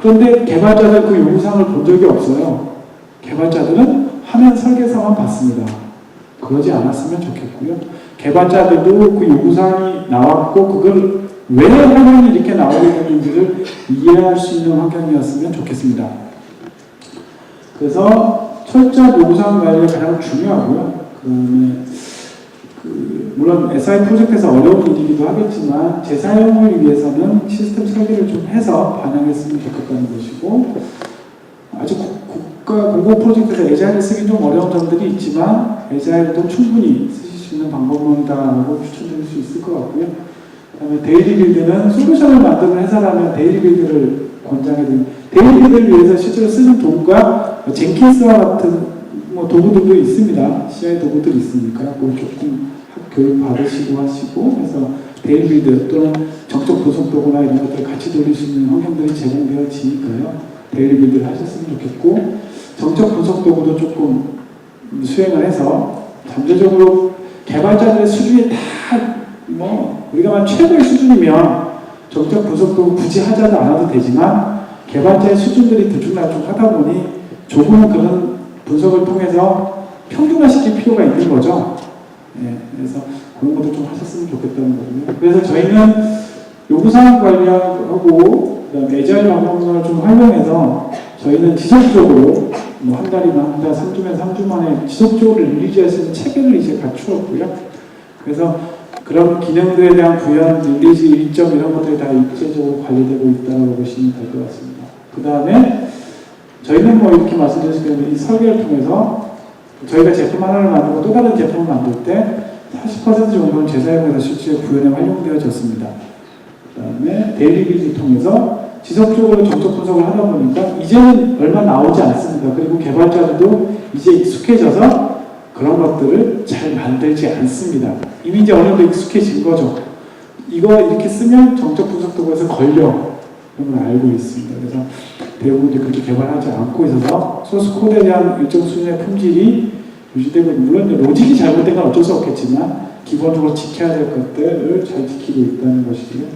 그런데 개발자들 그 요구사항을 본 적이 없어요. 개발자들은 화면 설계서만 봤습니다. 그러지 않았으면 좋겠고요. 개발자들도 그 요구사항이 나왔고 그걸 왜 화면이 이렇게 나오게 됐는지를 이해할 수 있는 환경이었으면 좋겠습니다. 그래서 철저한 요구사항 관리가 가장 중요하고요. 그다음에 물론 SI 프로젝트에서 어려운 일이기도 하겠지만 재사용을 위해서는 시스템 설계를 좀 해서 반영했으면 좋겠다는 것이고, 아주 국가 공공 프로젝트에서 에자일을 쓰기 좀 어려운 점들이 있지만 에자일도 충분히 쓰실 수 있는 방법론이다라고 추천드릴 수 있을 것 같고요. 그 다음에 데일리 빌드는 솔루션을 만드는 회사라면 데일리 빌드를 권장해 드립니다. 데일리 빌드를 위해서 실제로 쓰는 도구가 젠킨스와 같은 도구들도 있습니다. CI 도구들이 있으니까 그걸 조금 교육 받으시고 하시고 해서 데일리 빌드 또는 정적 분석 도구나 이런 것들을 같이 돌릴 수 있는 환경들이 제공되어지니까요. 데일리 빌드를 하셨으면 좋겠고, 정적 분석 도구도 조금 수행을 해서 잠재적으로 개발자들의 수준이 다 우리가 만 최고의 수준이면 정적 분석 도구 굳이 하자도 않아도 되지만 개발자의 수준들이 들쭉날쭉 하다 보니 조금은 그런 분석을 통해서 평준화시킬 필요가 있는 거죠. 예, 그래서 그런 것도 좀 하셨으면 좋겠다는 거고요. 그래서 저희는 요구사항 관리하고 그다음에 에자일 방법론을 좀 활용해서 저희는 지속적으로 한 달이나 한 달, 3주면 3주 만에 지속적으로 릴리즈할 수 있는 체계를 이제 갖추었고요. 그래서 그런 기능들에 대한 구현, 릴리즈 일정 이런 것들이 다 입체적으로 관리되고 있다고 보시면 될 것 같습니다. 그 다음에 저희는 이렇게 말씀드릴 수 있는 이 설계를 통해서 저희가 제품 하나를 만들고 또 다른 제품을 만들 때 40% 정도는 재사용해서 실제 구현에 활용되어졌습니다. 그 다음에 데일리 빌드 통해서 지속적으로 정적 분석을 하다 보니까 이제는 얼마 나오지 않습니다. 그리고 개발자들도 이제 익숙해져서 그런 것들을 잘 만들지 않습니다. 이미 이제 어느 정도 익숙해진 거죠. 이거 이렇게 쓰면 정적 분석 도구에서 걸려. 그런 걸 알고 있습니다. 그래서 대부분 이제 그렇게 개발하지 않고 있어서 소스 코드에 대한 일정 수준의 품질이 유지되고, 물론 이제 로직이 잘못된 건 어쩔 수 없겠지만 기본적으로 지켜야 될 것들을 잘 지키고 있다는 것이고요.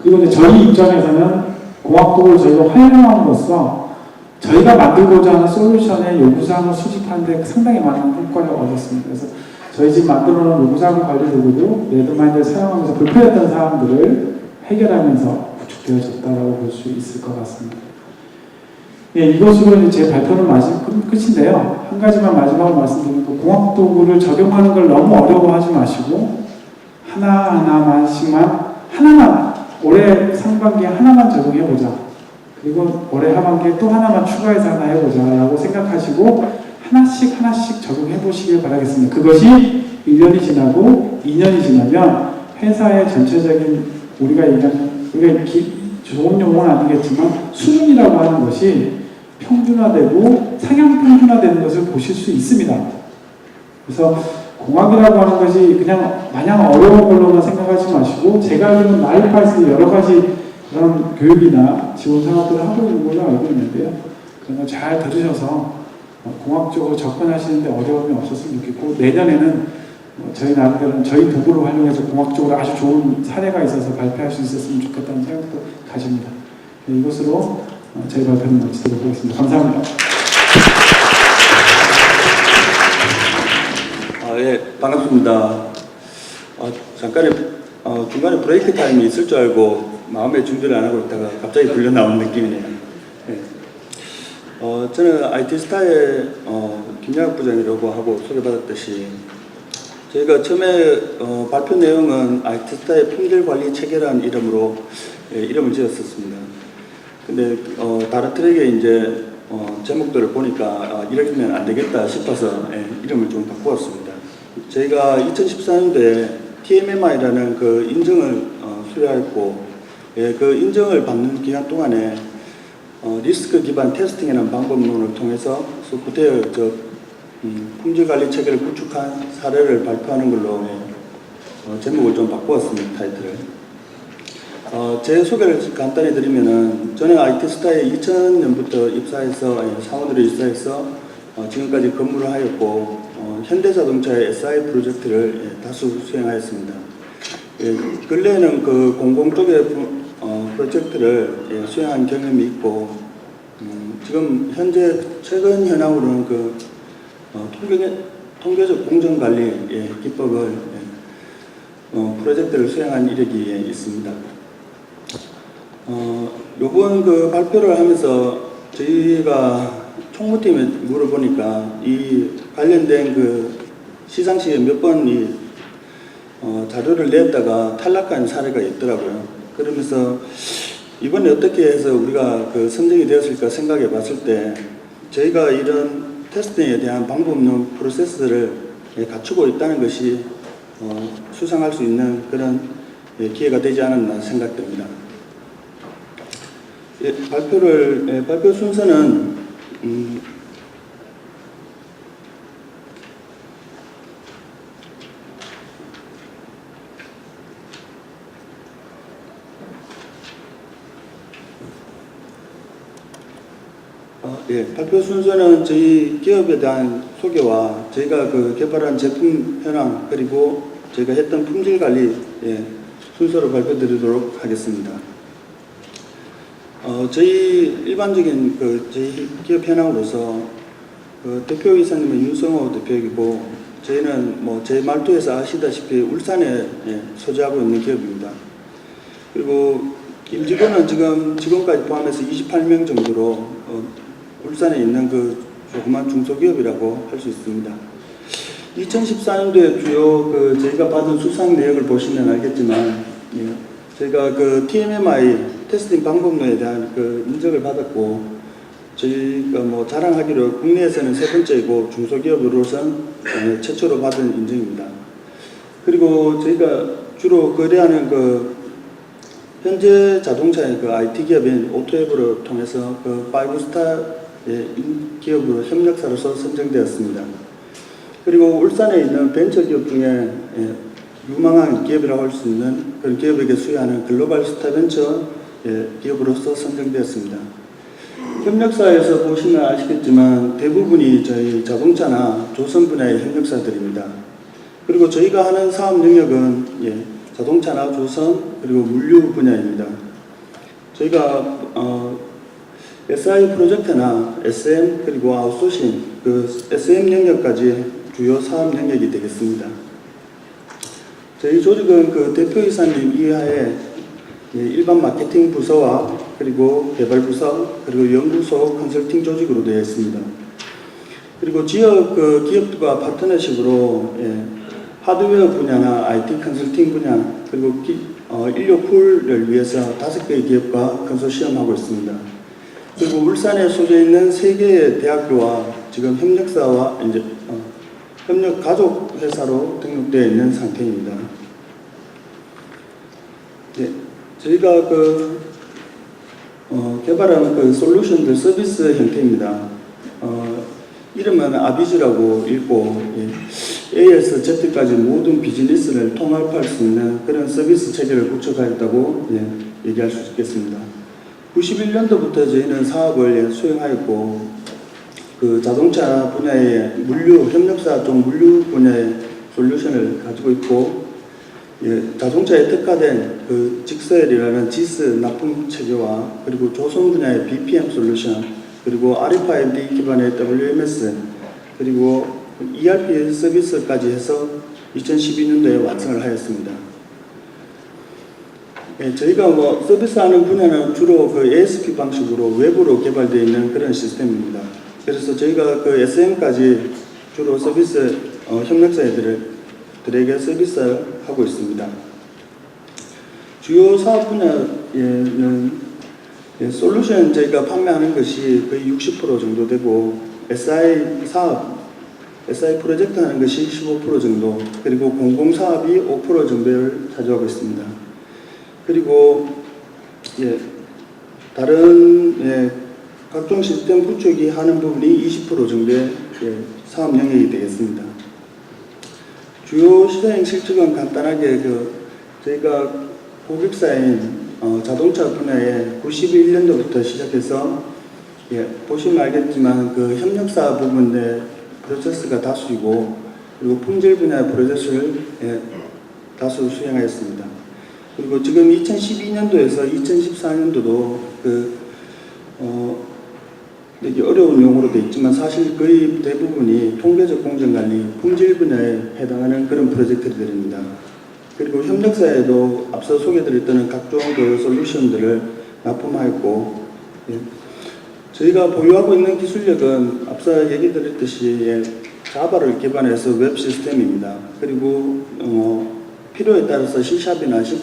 그리고 이제 저희 입장에서는 공학도구를 저희가 활용함으로써 저희가 만들고자 하는 솔루션의 요구사항을 수집하는 데 상당히 많은 효과를 얻었습니다. 그래서 저희 집 만들어 놓은 요구사항 관리 도구도 레드마인드를 사용하면서 불편했던 사항들을 해결하면서 구축되어졌다고 볼 수 있을 것 같습니다. 예, 이것으로 이제 제 발표는 끝인데요. 한 가지만 마지막으로 말씀드리면, 공학도구를 적용하는 걸 너무 어려워하지 마시고 하나만 올해 상반기에 하나만 적용해보자. 그리고 올해 하반기에 또 하나만 추가해서 하나 해보자라고 생각하시고 하나씩 적용해보시길 바라겠습니다. 그것이 1년이 지나고 2년이 지나면 회사의 전체적인 우리가 좋은 용어는 아니겠지만 수준이라고 하는 것이 평준화되고 상향 평준화되는 것을 보실 수 있습니다. 그래서 공학이라고 하는 것이 그냥 마냥 어려운 걸로만 생각하지 마시고, 제가 알기로는 나이파에서 여러 가지 그런 교육이나 지원 사업들을 하고 있는 걸로 알고 있는데요. 그런 걸 잘 들으셔서 공학적으로 접근하시는데 어려움이 없었으면 좋겠고, 내년에는 저희 나름대로는 저희 도구를 활용해서 공학적으로 아주 좋은 사례가 있어서 발표할 수 있었으면 좋겠다는 생각도 가집니다. 네, 이것으로 저희 발표는 마치도록 하겠습니다. 감사합니다. 예, 반갑습니다. 잠깐 중간에 브레이크 타임이 있을 줄 알고 마음의 준비를 안 하고 있다가 갑자기 불려 나온 느낌이네요. 예. 저는 IT스타의 김양학 부장이라고 하고 소개받았듯이, 저희가 처음에 발표 내용은 IT스타의 품질 관리 체계라는 이름으로 이름을 지었었습니다. 근데 다른 트랙에 이제 제목들을 보니까 이러면 안 되겠다 싶어서 이름을 좀 바꾸었습니다. 저희가 2014년도에 TMMI라는 그 인증을 수료했고, 그 인증을 받는 기간 동안에 리스크 기반 테스팅이라는 방법론을 통해서 소프트웨어 품질 관리 체계를 구축한 사례를 발표하는 걸로 제목을 좀 바꾸었습니다. 타이틀을. 제 소개를 간단히 드리면은, 저는 IT스타에 2000년부터 입사해서 사원으로 입사해서 지금까지 근무를 하였고, 현대자동차의 SI 프로젝트를 다수 수행하였습니다. 근래에는 그 공공 쪽의 프로젝트를 수행한 경험이 있고, 지금 현재 최근 현황으로는 그 통계적 공정관리 기법을 프로젝트를 수행한 이력이 있습니다. 요번 그 발표를 하면서 저희가 총무팀에 물어보니까 이 관련된 그 시상식에 몇 번 자료를 냈다가 탈락한 사례가 있더라고요. 그러면서 이번에 어떻게 해서 우리가 그 선정이 되었을까 생각해 봤을 때, 저희가 이런 테스팅에 대한 방법론 프로세스를 갖추고 있다는 것이 수상할 수 있는 그런 기회가 되지 않았나 생각됩니다. 발표 순서는 발표 순서는 저희 기업에 대한 소개와 저희가 그 개발한 제품 현황, 그리고 저희가 했던 품질 관리 순서로 발표드리도록 하겠습니다. 저희 일반적인 저희 기업 현황으로서 대표이사님은 윤성호 대표이고, 저희는 제 말투에서 아시다시피 울산에 소재하고 있는 기업입니다. 그리고 임직원은 지금 직원까지 포함해서 28명 정도로 울산에 있는 그 조그만 중소기업이라고 할 수 있습니다. 2014년도에 주요 저희가 받은 수상 내역을 보시면 알겠지만, 저희가 그 TMMI 테스팅 방법론에 대한 인정을 받았고, 저희가 자랑하기로 국내에서는 세 번째이고 중소기업으로선 최초로 받은 인정입니다. 그리고 저희가 주로 거래하는 현재 자동차의 IT 기업인 오토앱을 통해서 5스타 기업으로 협력사로서 선정되었습니다. 그리고 울산에 있는 벤처기업 중에 유망한 기업이라고 할 수 있는 그런 기업에게 수여하는 글로벌 스타벤처 기업으로서 선정되었습니다. 협력사에서 보시면 아시겠지만 대부분이 저희 자동차나 조선 분야의 협력사들입니다. 그리고 저희가 하는 사업 영역은 자동차나 조선 그리고 물류 분야입니다. 저희가 SI 프로젝트나 SM 그리고 아웃소싱 그 SM 영역까지 주요 사업 영역이 되겠습니다. 저희 조직은 그 대표이사님 이하에 일반 마케팅 부서와 그리고 개발 부서 그리고 연구소 컨설팅 조직으로 되어 있습니다. 그리고 지역 그 기업과 파트너십으로 하드웨어 분야나 IT 컨설팅 분야 그리고 인력 풀을 위해서 5개의 기업과 컨소시엄하고 있습니다. 그리고 울산에 소재 있는 3개의 대학교와 지금 협력사와 협력 가족 회사로 등록되어 있는 상태입니다. 저희가 개발한 그 솔루션들 서비스 형태입니다. 이름은 아비즈라고 읽고 A에서 Z까지 모든 비즈니스를 통합할 수 있는 그런 서비스 체계를 구축하였다고 얘기할 수 있겠습니다. 91년도부터 저희는 사업을 수행하였고 그 자동차 분야의 물류 협력사 쪽 물류 분야의 솔루션을 가지고 있고 자동차에 특화된 그 직서열이라는 지스 납품 체계와 그리고 조선 분야의 BPM 솔루션 그리고 RFID 기반의 WMS 그리고 ERP 서비스까지 해서 2012년도에 완성을 하였습니다. 저희가 서비스하는 분야는 주로 그 ASP 방식으로 외부로 개발되어 있는 그런 시스템입니다. 그래서 저희가 그 SM까지 주로 서비스 협력사들에게 서비스를 하고 있습니다. 주요 사업 분야에는 솔루션 저희가 판매하는 것이 거의 60% 정도 되고 SI 사업, SI 프로젝트 하는 것이 15% 정도 그리고 공공사업이 5% 정도를 차지하고 있습니다. 그리고 다른 각종 시스템 구축이 하는 부분이 20% 정도의 사업 영역이 되겠습니다. 주요 시장 실적은 간단하게 저희가 고객사인 자동차 분야에 91년도부터 시작해서 보시면 알겠지만 그 협력사 부분의 프로세스가 다수이고 그리고 품질 분야의 프로세스를 다수 수행하였습니다. 그리고 지금 2012년도에서 2014년도도 여기 어려운 용어로 되어 있지만 사실 거의 대부분이 통계적 공정관리, 품질 분야에 해당하는 그런 프로젝트들입니다. 그리고 협력사에도 앞서 소개드렸던 각종 그 솔루션들을 납품하였고 저희가 보유하고 있는 기술력은 앞서 얘기 드렸듯이 자바를 기반해서 웹 시스템입니다. 그리고 필요에 따라서 C샵이나 C++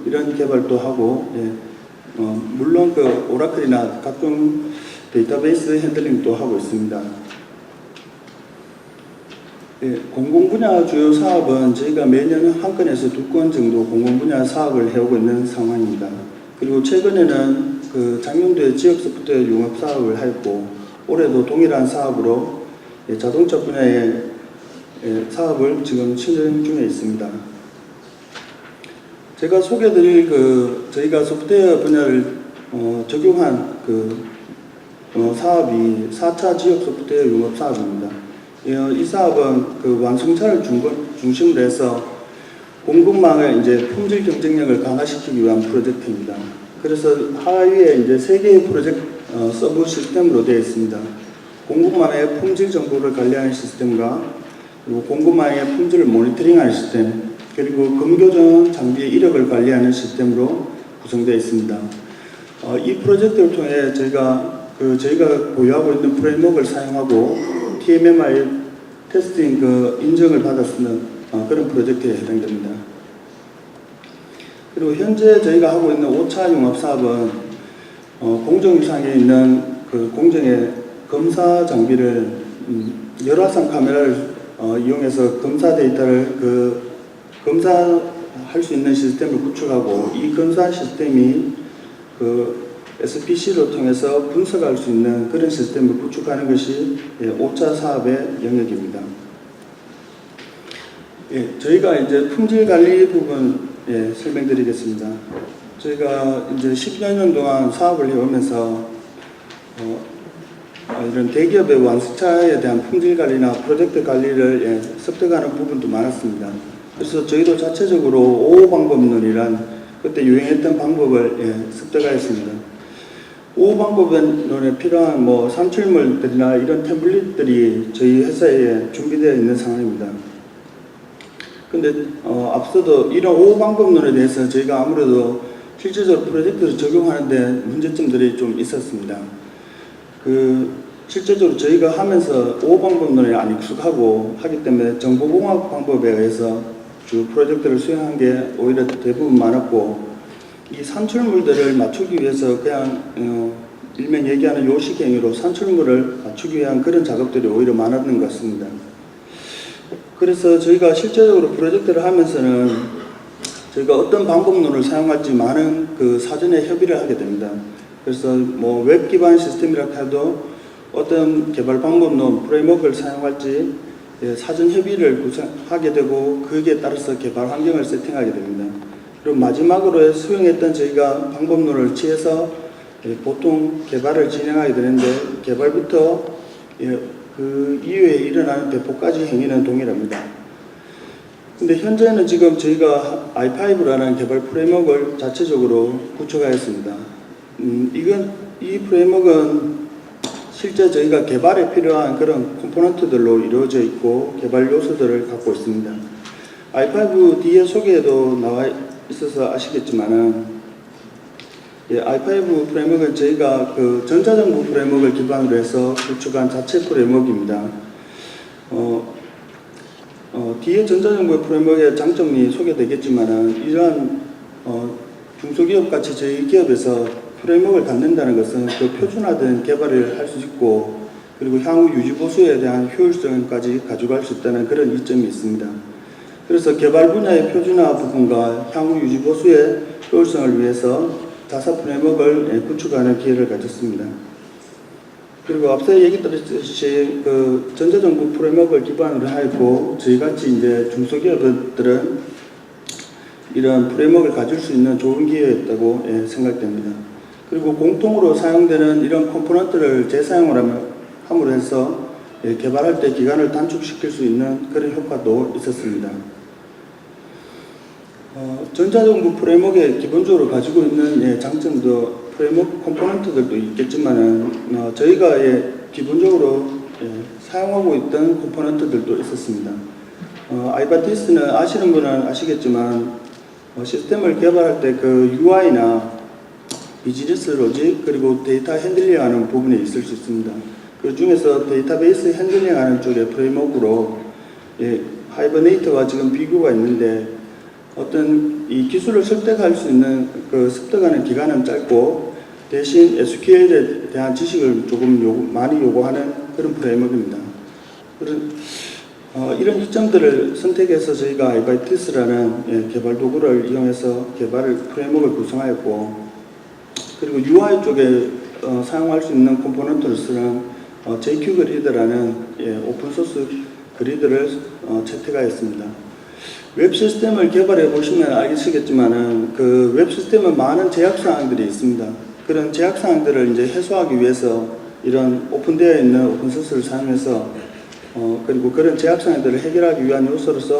이런 개발도 하고 물론 그 오라클이나 각종 데이터베이스 핸들링도 하고 있습니다. 공공분야 주요 사업은 저희가 매년 한 건에서 2건 정도 공공분야 사업을 해오고 있는 상황입니다. 그리고 최근에는 그 작년도에 지역 소프트웨어 융합 사업을 하였고 올해도 동일한 사업으로 자동차 분야의 사업을 지금 진행 중에 있습니다. 제가 소개드릴 저희가 소프트웨어 분야를 적용한 사업이 4차 지역 소프트웨어 융합 사업입니다. 이 사업은 그 완성차를 중심으로 해서 공급망의 품질 경쟁력을 강화시키기 위한 프로젝트입니다. 그래서 하위에 3개의 프로젝트 서브 시스템으로 되어 있습니다. 공급망의 품질 정보를 관리하는 시스템과 그리고 공급망의 품질을 모니터링하는 시스템 그리고 검교전 장비의 이력을 관리하는 시스템으로 구성되어 있습니다. 이 프로젝트를 통해 저희가 보유하고 있는 프레임워크를 사용하고 TMMI 테스팅 인정을 받았는 그런 프로젝트에 해당됩니다. 그리고 현재 저희가 하고 있는 5차 융합 사업은 공정유상에 있는 공정의 검사 장비를 열화상 카메라를 이용해서 검사 데이터를 검사할 수 있는 시스템을 구축하고 이 검사 시스템이 SPC로 통해서 분석할 수 있는 그런 시스템을 구축하는 것이 5차 사업의 영역입니다. 저희가 이제 품질 관리 부분 설명드리겠습니다. 저희가 이제 10여 년 동안 사업을 해오면서 이런 대기업의 완수차에 대한 품질 관리나 프로젝트 관리를 습득하는 부분도 많았습니다. 그래서 저희도 자체적으로 5호 방법론이란 그때 유행했던 방법을 습득하였습니다. 5호 방법론에 필요한 산출물들이나 이런 템플릿들이 저희 회사에 준비되어 있는 상황입니다. 근데 앞서도 이런 5호 방법론에 대해서 저희가 아무래도 실질적으로 프로젝트를 적용하는데 문제점들이 좀 있었습니다. 실제적으로 저희가 하면서 5호 방법론에 안 익숙하고 하기 때문에 정보공학 방법에 의해서 주 프로젝트를 수행한 게 오히려 대부분 많았고, 이 산출물들을 맞추기 위해서 그냥 일명 얘기하는 요식행위로 산출물을 맞추기 위한 그런 작업들이 오히려 많았는 것 같습니다. 그래서 저희가 실제적으로 프로젝트를 하면서는 저희가 어떤 방법론을 사용할지 많은 사전에 협의를 하게 됩니다. 그래서 웹 기반 시스템이라 해도 어떤 개발 방법론, 프레임워크를 사용할지 사전 협의를 구성하게 되고 거기에 따라서 개발 환경을 세팅하게 됩니다. 그리고 마지막으로 수행했던 저희가 방법론을 취해서 보통 개발을 진행하게 되는데, 개발부터 그 이후에 일어나는 배포까지 행위는 동일합니다. 근데 현재는 지금 저희가 i5라는 개발 프레임워크를 자체적으로 구축하였습니다. 이 프레임워크는 실제 저희가 개발에 필요한 그런 컴포넌트들로 이루어져 있고 개발 요소들을 갖고 있습니다. i5 뒤에 소개에도 나와 있어서 아시겠지만은 i5 프레임워크는 저희가 전자정보 프레임워크를 기반으로 해서 구축한 자체 프레임워크입니다. 뒤에 전자정보 프레임워크의 장점이 소개되겠지만은 이러한 중소기업 같이 저희 기업에서 프레임워크를 갖는다는 것은 표준화된 개발을 할 수 있고, 그리고 향후 유지보수에 대한 효율성까지 가져갈 수 있다는 그런 이점이 있습니다. 그래서 개발 분야의 표준화 부분과 향후 유지보수의 효율성을 위해서 자사 프레임워크를 구축하는 기회를 가졌습니다. 그리고 앞서 얘기 드렸듯이 전자정보 프레임워크를 기반으로 하고 저희같이 이제 중소기업들은 이런 프레임워크를 가질 수 있는 좋은 기회였다고 생각됩니다. 그리고 공통으로 사용되는 이런 컴포넌트를 재사용을 함으로 해서 개발할 때 기간을 단축시킬 수 있는 그런 효과도 있었습니다. 전자정보 프레임워크에 기본적으로 가지고 있는 장점도 프레임워크 컴포넌트들도 있겠지만은 저희가 기본적으로 사용하고 있던 컴포넌트들도 있었습니다. 아이바티스는 아시는 분은 아시겠지만 시스템을 개발할 때 UI나 비즈니스 로직 그리고 데이터 핸들링하는 부분에 있을 수 있습니다. 그 중에서 데이터베이스 핸들링하는 쪽의 프레임워크로 하이버네이트와 지금 비교가 있는데, 어떤 이 기술을 습득할 수 있는 습득하는 기간은 짧고 대신 SQL에 대한 지식을 조금 많이 요구하는 그런 프레임워크입니다. 이런 이점들을 선택해서 저희가 아이바이티스라는 개발 도구를 이용해서 프레임워크를 구성하였고, 그리고 UI 쪽에 사용할 수 있는 컴포넌트를 쓰는 JQ 그리드라는 오픈소스 그리드를 채택하였습니다. 웹 시스템을 개발해 보시면 알겠지만은 웹 시스템은 많은 제약사항들이 있습니다. 그런 제약사항들을 이제 해소하기 위해서 이런 오픈되어 있는 오픈소스를 사용해서 그리고 그런 제약사항들을 해결하기 위한 요소로서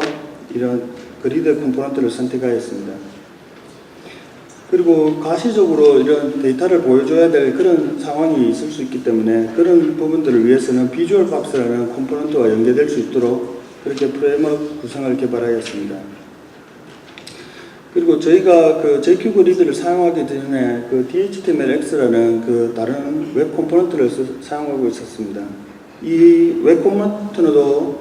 이런 그리드 컴포넌트를 선택하였습니다. 그리고 가시적으로 이런 데이터를 보여줘야 될 그런 상황이 있을 수 있기 때문에 그런 부분들을 위해서는 비주얼 박스라는 컴포넌트와 연계될 수 있도록 그렇게 프레임워크 구성을 개발하였습니다. 그리고 저희가 JQ 그리드를 사용하기 전에 DHTML-X라는 다른 웹 컴포넌트를 사용하고 있었습니다. 이 웹 컴포넌트도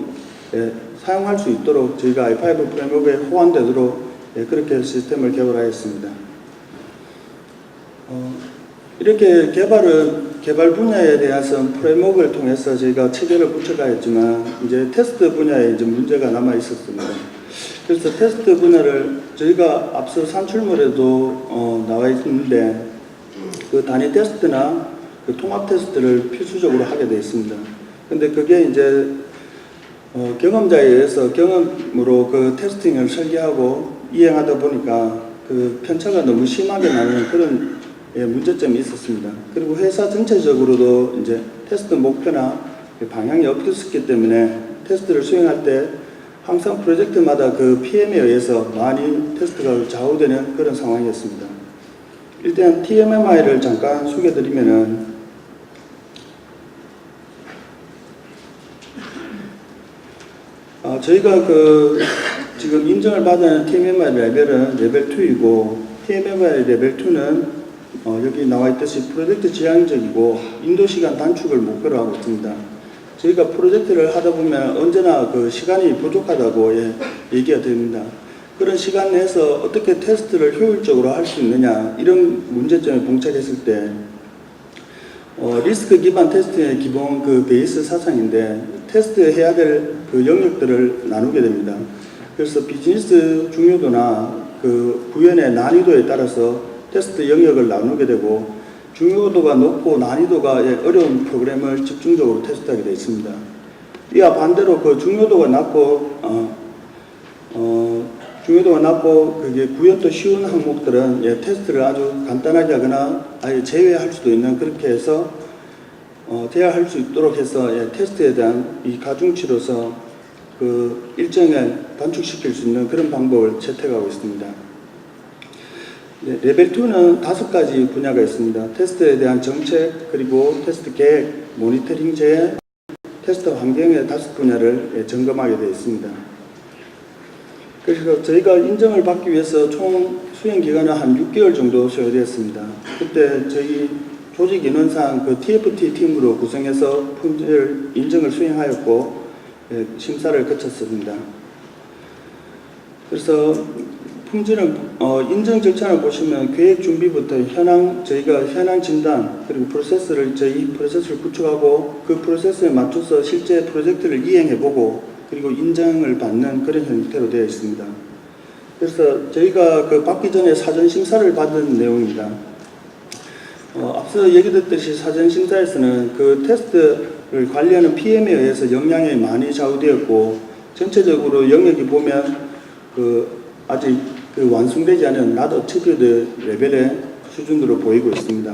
사용할 수 있도록 저희가 i5 프레임워크에 호환되도록 그렇게 시스템을 개발하였습니다. 이렇게 개발 분야에 대해서 프레임워크를 통해서 저희가 체계를 구축하였지만 이제 테스트 분야에 이제 문제가 남아 있었습니다. 그래서 테스트 분야를 저희가 앞서 산출물에도 나와 있는데 그 단위 테스트나 그 통합 테스트를 필수적으로 하게 되어 있습니다. 근데 그게 이제 경험자에 의해서 경험으로 그 테스팅을 설계하고 이행하다 보니까 그 편차가 너무 심하게 나는 그런 문제점이 있었습니다. 그리고 회사 전체적으로도 이제 테스트 목표나 방향이 없었기 때문에 테스트를 수행할 때 항상 프로젝트마다 그 PM에 의해서 많이 테스트가 좌우되는 그런 상황이었습니다. 일단 TMMI를 잠깐 소개드리면은 저희가 지금 인정을 받은 TMMI 레벨은 레벨 2이고 TMMI 레벨 2는 여기 나와 있듯이 프로젝트 지향적이고 인도 시간 단축을 목표로 하고 있습니다. 저희가 프로젝트를 하다 보면 언제나 그 시간이 부족하다고 얘기가 됩니다. 그런 시간 내에서 어떻게 테스트를 효율적으로 할 수 있느냐 이런 문제점에 봉착했을 때 리스크 기반 테스트의 기본 그 베이스 사상인데 테스트해야 될 그 영역들을 나누게 됩니다. 그래서 비즈니스 중요도나 그 구현의 난이도에 따라서 테스트 영역을 나누게 되고 중요도가 높고 난이도가 어려운 프로그램을 집중적으로 테스트하게 되어 있습니다. 이와 반대로 그 중요도가 낮고 그게 구현도 쉬운 항목들은 테스트를 아주 간단하게 하거나 아예 제외할 수도 있는 그렇게 해서 제어할 수 있도록 해서 테스트에 대한 이 가중치로서 그 일정을 단축시킬 수 있는 그런 방법을 채택하고 있습니다. 레벨 2는 5가지 분야가 있습니다. 테스트에 대한 정책, 그리고 테스트 계획, 모니터링 제해, 테스트 환경의 5분야를 점검하게 되어 있습니다. 그래서 저희가 인정을 받기 위해서 총 수행 기간은 한 6개월 정도 소요되었습니다. 그때 저희 조직 인원상 그 TFT 팀으로 구성해서 품질 인정을 수행하였고 심사를 거쳤습니다. 그래서 품질은 인정 절차를 보시면 계획 준비부터 저희가 현황 진단 그리고 저희 프로세스를 구축하고 그 프로세스에 맞춰서 실제 프로젝트를 이행해보고 그리고 인정을 받는 그런 형태로 되어 있습니다. 그래서 저희가 받기 전에 사전 심사를 받은 내용입니다. 앞서 얘기했듯이 사전 심사에서는 그 테스트를 관리하는 PM에 의해서 역량이 많이 좌우되었고 전체적으로 영역이 보면 아직 완성되지 않은 not achieved 레벨의 수준으로 보이고 있습니다.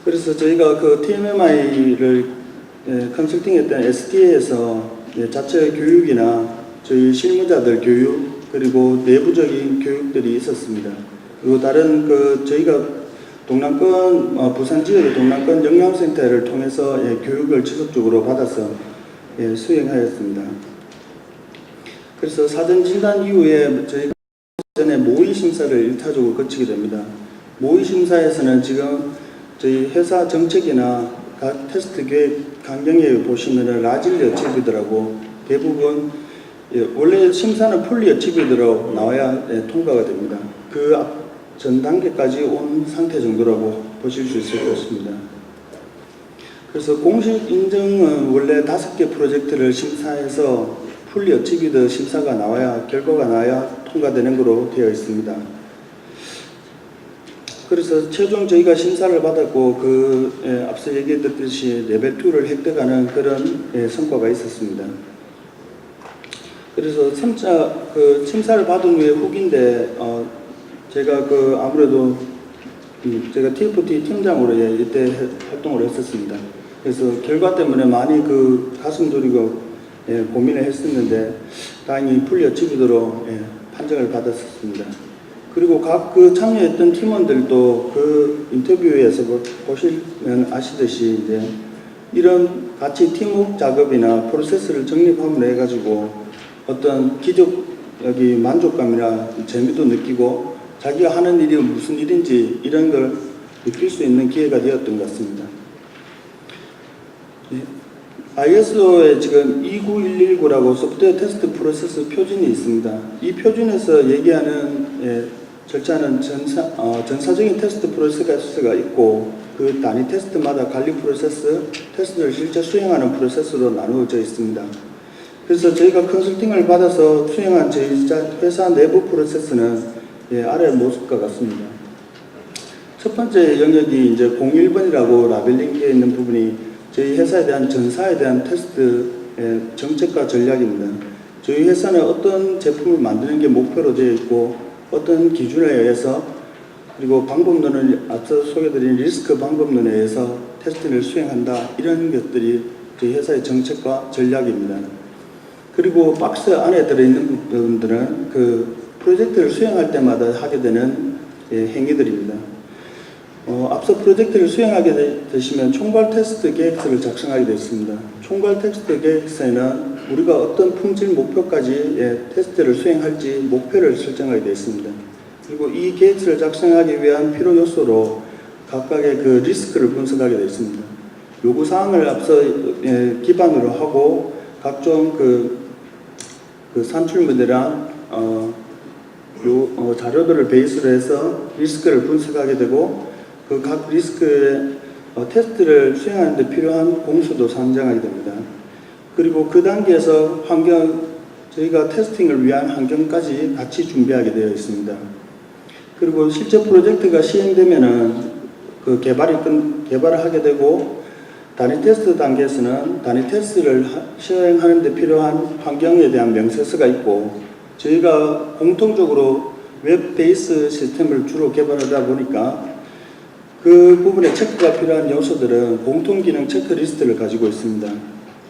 그래서 저희가 그 TMMI를 컨설팅했던 STA에서 자체 교육이나 저희 실무자들 교육 그리고 내부적인 교육들이 있었습니다. 그리고 다른 저희가 동남권 부산 지역의 동남권 영양센터를 통해서 교육을 지속적으로 받아서 수행하였습니다. 그래서 사전 진단 이후에 저희가 전에 모의 심사를 1차적으로 거치게 됩니다. 모의 심사에서는 지금 저희 회사 정책이나 각 테스트 계획 강경에 보시면은 라질리 어치비드라고 대부분 원래 심사는 풀리 어치비드로 나와야 통과가 됩니다. 그 전 단계까지 온 상태 정도라고 보실 수 있을 것 같습니다. 그래서 공식 인정은 원래 5개 프로젝트를 심사해서 풀리 어치비드 심사가 나와야 결과가 나와야 통과되는 것으로 되어 있습니다. 그래서 최종 저희가 심사를 받았고 앞서 얘기했듯이 레벨 2를 획득하는 그런 성과가 있었습니다. 그래서 심사를 받은 후에 후기인데 제가 아무래도 제가 TFT 팀장으로 이때 활동을 했었습니다. 그래서 결과 때문에 많이 가슴 졸이고 고민을 했었는데 다행히 풀리 어치비드로 판정을 받았었습니다. 그리고 각 참여했던 팀원들도 인터뷰에서 보시면 아시듯이 이런 같이 팀워크 작업이나 프로세스를 정립하면 해가지고 어떤 기적이 만족감이나 재미도 느끼고 자기가 하는 일이 무슨 일인지 이런 걸 느낄 수 있는 기회가 되었던 것 같습니다. ISO에 지금 29119라고 소프트웨어 테스트 프로세스 표준이 있습니다. 이 표준에서 얘기하는 절차는 전사적인 테스트 프로세스가 있고 그 단위 테스트마다 관리 프로세스, 테스트를 실제 수행하는 프로세스로 나누어져 있습니다. 그래서 저희가 컨설팅을 받아서 수행한 저희 회사 내부 프로세스는 아래 모습과 같습니다. 첫 번째 영역이 이제 01번이라고 라벨링 되어 있는 부분이 저희 회사에 대한 전사에 대한 테스트의 정책과 전략입니다. 저희 회사는 어떤 제품을 만드는 게 목표로 되어 있고 어떤 기준에 의해서 그리고 방법론을 앞서 소개드린 리스크 방법론에 의해서 테스트를 수행한다. 이런 것들이 저희 회사의 정책과 전략입니다. 그리고 박스 안에 들어있는 부분들은 그 프로젝트를 수행할 때마다 하게 되는 행위들입니다. 앞서 프로젝트를 수행하게 되시면 총괄 테스트 계획서를 작성하게 되어 있습니다. 총괄 테스트 계획서에는 우리가 어떤 품질 목표까지 테스트를 수행할지 목표를 설정하게 되어 있습니다. 그리고 이 계획서를 작성하기 위한 필요 요소로 각각의 그 리스크를 분석하게 되어 있습니다. 요구사항을 앞서 기반으로 하고 각종 그 산출물이랑 자료들을 베이스로 해서 리스크를 분석하게 되고 그 각 리스크의 테스트를 수행하는 데 필요한 공수도 산정하게 됩니다. 그리고 그 단계에서 저희가 테스팅을 위한 환경까지 같이 준비하게 되어 있습니다. 그리고 실제 프로젝트가 시행되면은 그 개발을 하게 되고 단위 테스트 단계에서는 단위 테스트를 시행하는 데 필요한 환경에 대한 명세서가 있고 저희가 공통적으로 웹 베이스 시스템을 주로 개발하다 보니까 그 부분에 체크가 필요한 요소들은 공통기능 체크리스트를 가지고 있습니다.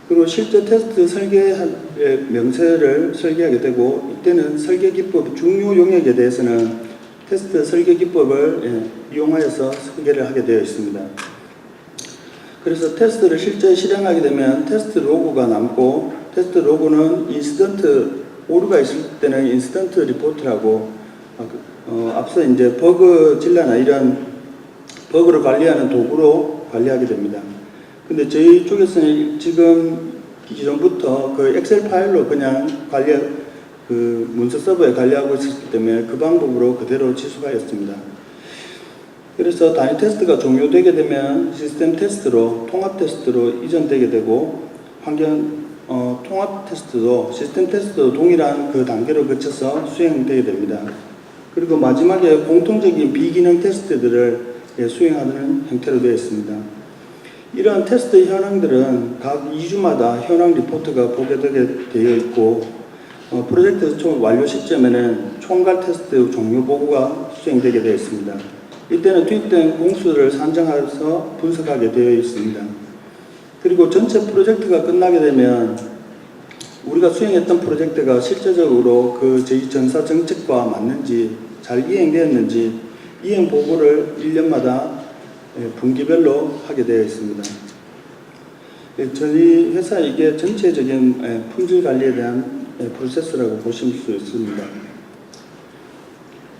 그리고 실제 테스트 설계의 명세를 설계하게 되고 이때는 설계 기법 중요 용역에 대해서는 테스트 설계 기법을 이용하여서 설계를 하게 되어 있습니다. 그래서 테스트를 실제 실행하게 되면 테스트 로그가 남고 테스트 로그는 오류가 있을 때는 인시던트 리포트라고 앞서 이제 버그 진라나 이런 버그를 관리하는 도구로 관리하게 됩니다. 근데 저희 쪽에서는 지금 기존부터 그 엑셀 파일로 그냥 그 문서 서버에 관리하고 있었기 때문에 그 방법으로 그대로 지속하였습니다. 그래서 단위 테스트가 종료되게 되면 시스템 테스트로 통합 테스트로 이전되게 되고 통합 테스트도 시스템 테스트도 동일한 그 단계로 거쳐서 수행되게 됩니다. 그리고 마지막에 공통적인 비기능 테스트들을 수행하는 형태로 되어 있습니다. 이러한 테스트 현황들은 각 2주마다 현황 리포트가 보고되게 되어 있고 프로젝트 총 완료 시점에는 총괄 테스트 종료 보고가 수행되게 되어 있습니다. 이때는 투입된 공수를 산정해서 분석하게 되어 있습니다. 그리고 전체 프로젝트가 끝나게 되면 우리가 수행했던 프로젝트가 실제적으로 저희 전사 정책과 맞는지 잘 이행되었는지 이행 보고를 1년마다 분기별로 하게 되어 있습니다. 저희 회사 이게 전체적인 품질 관리에 대한 프로세스라고 보실 수 있습니다.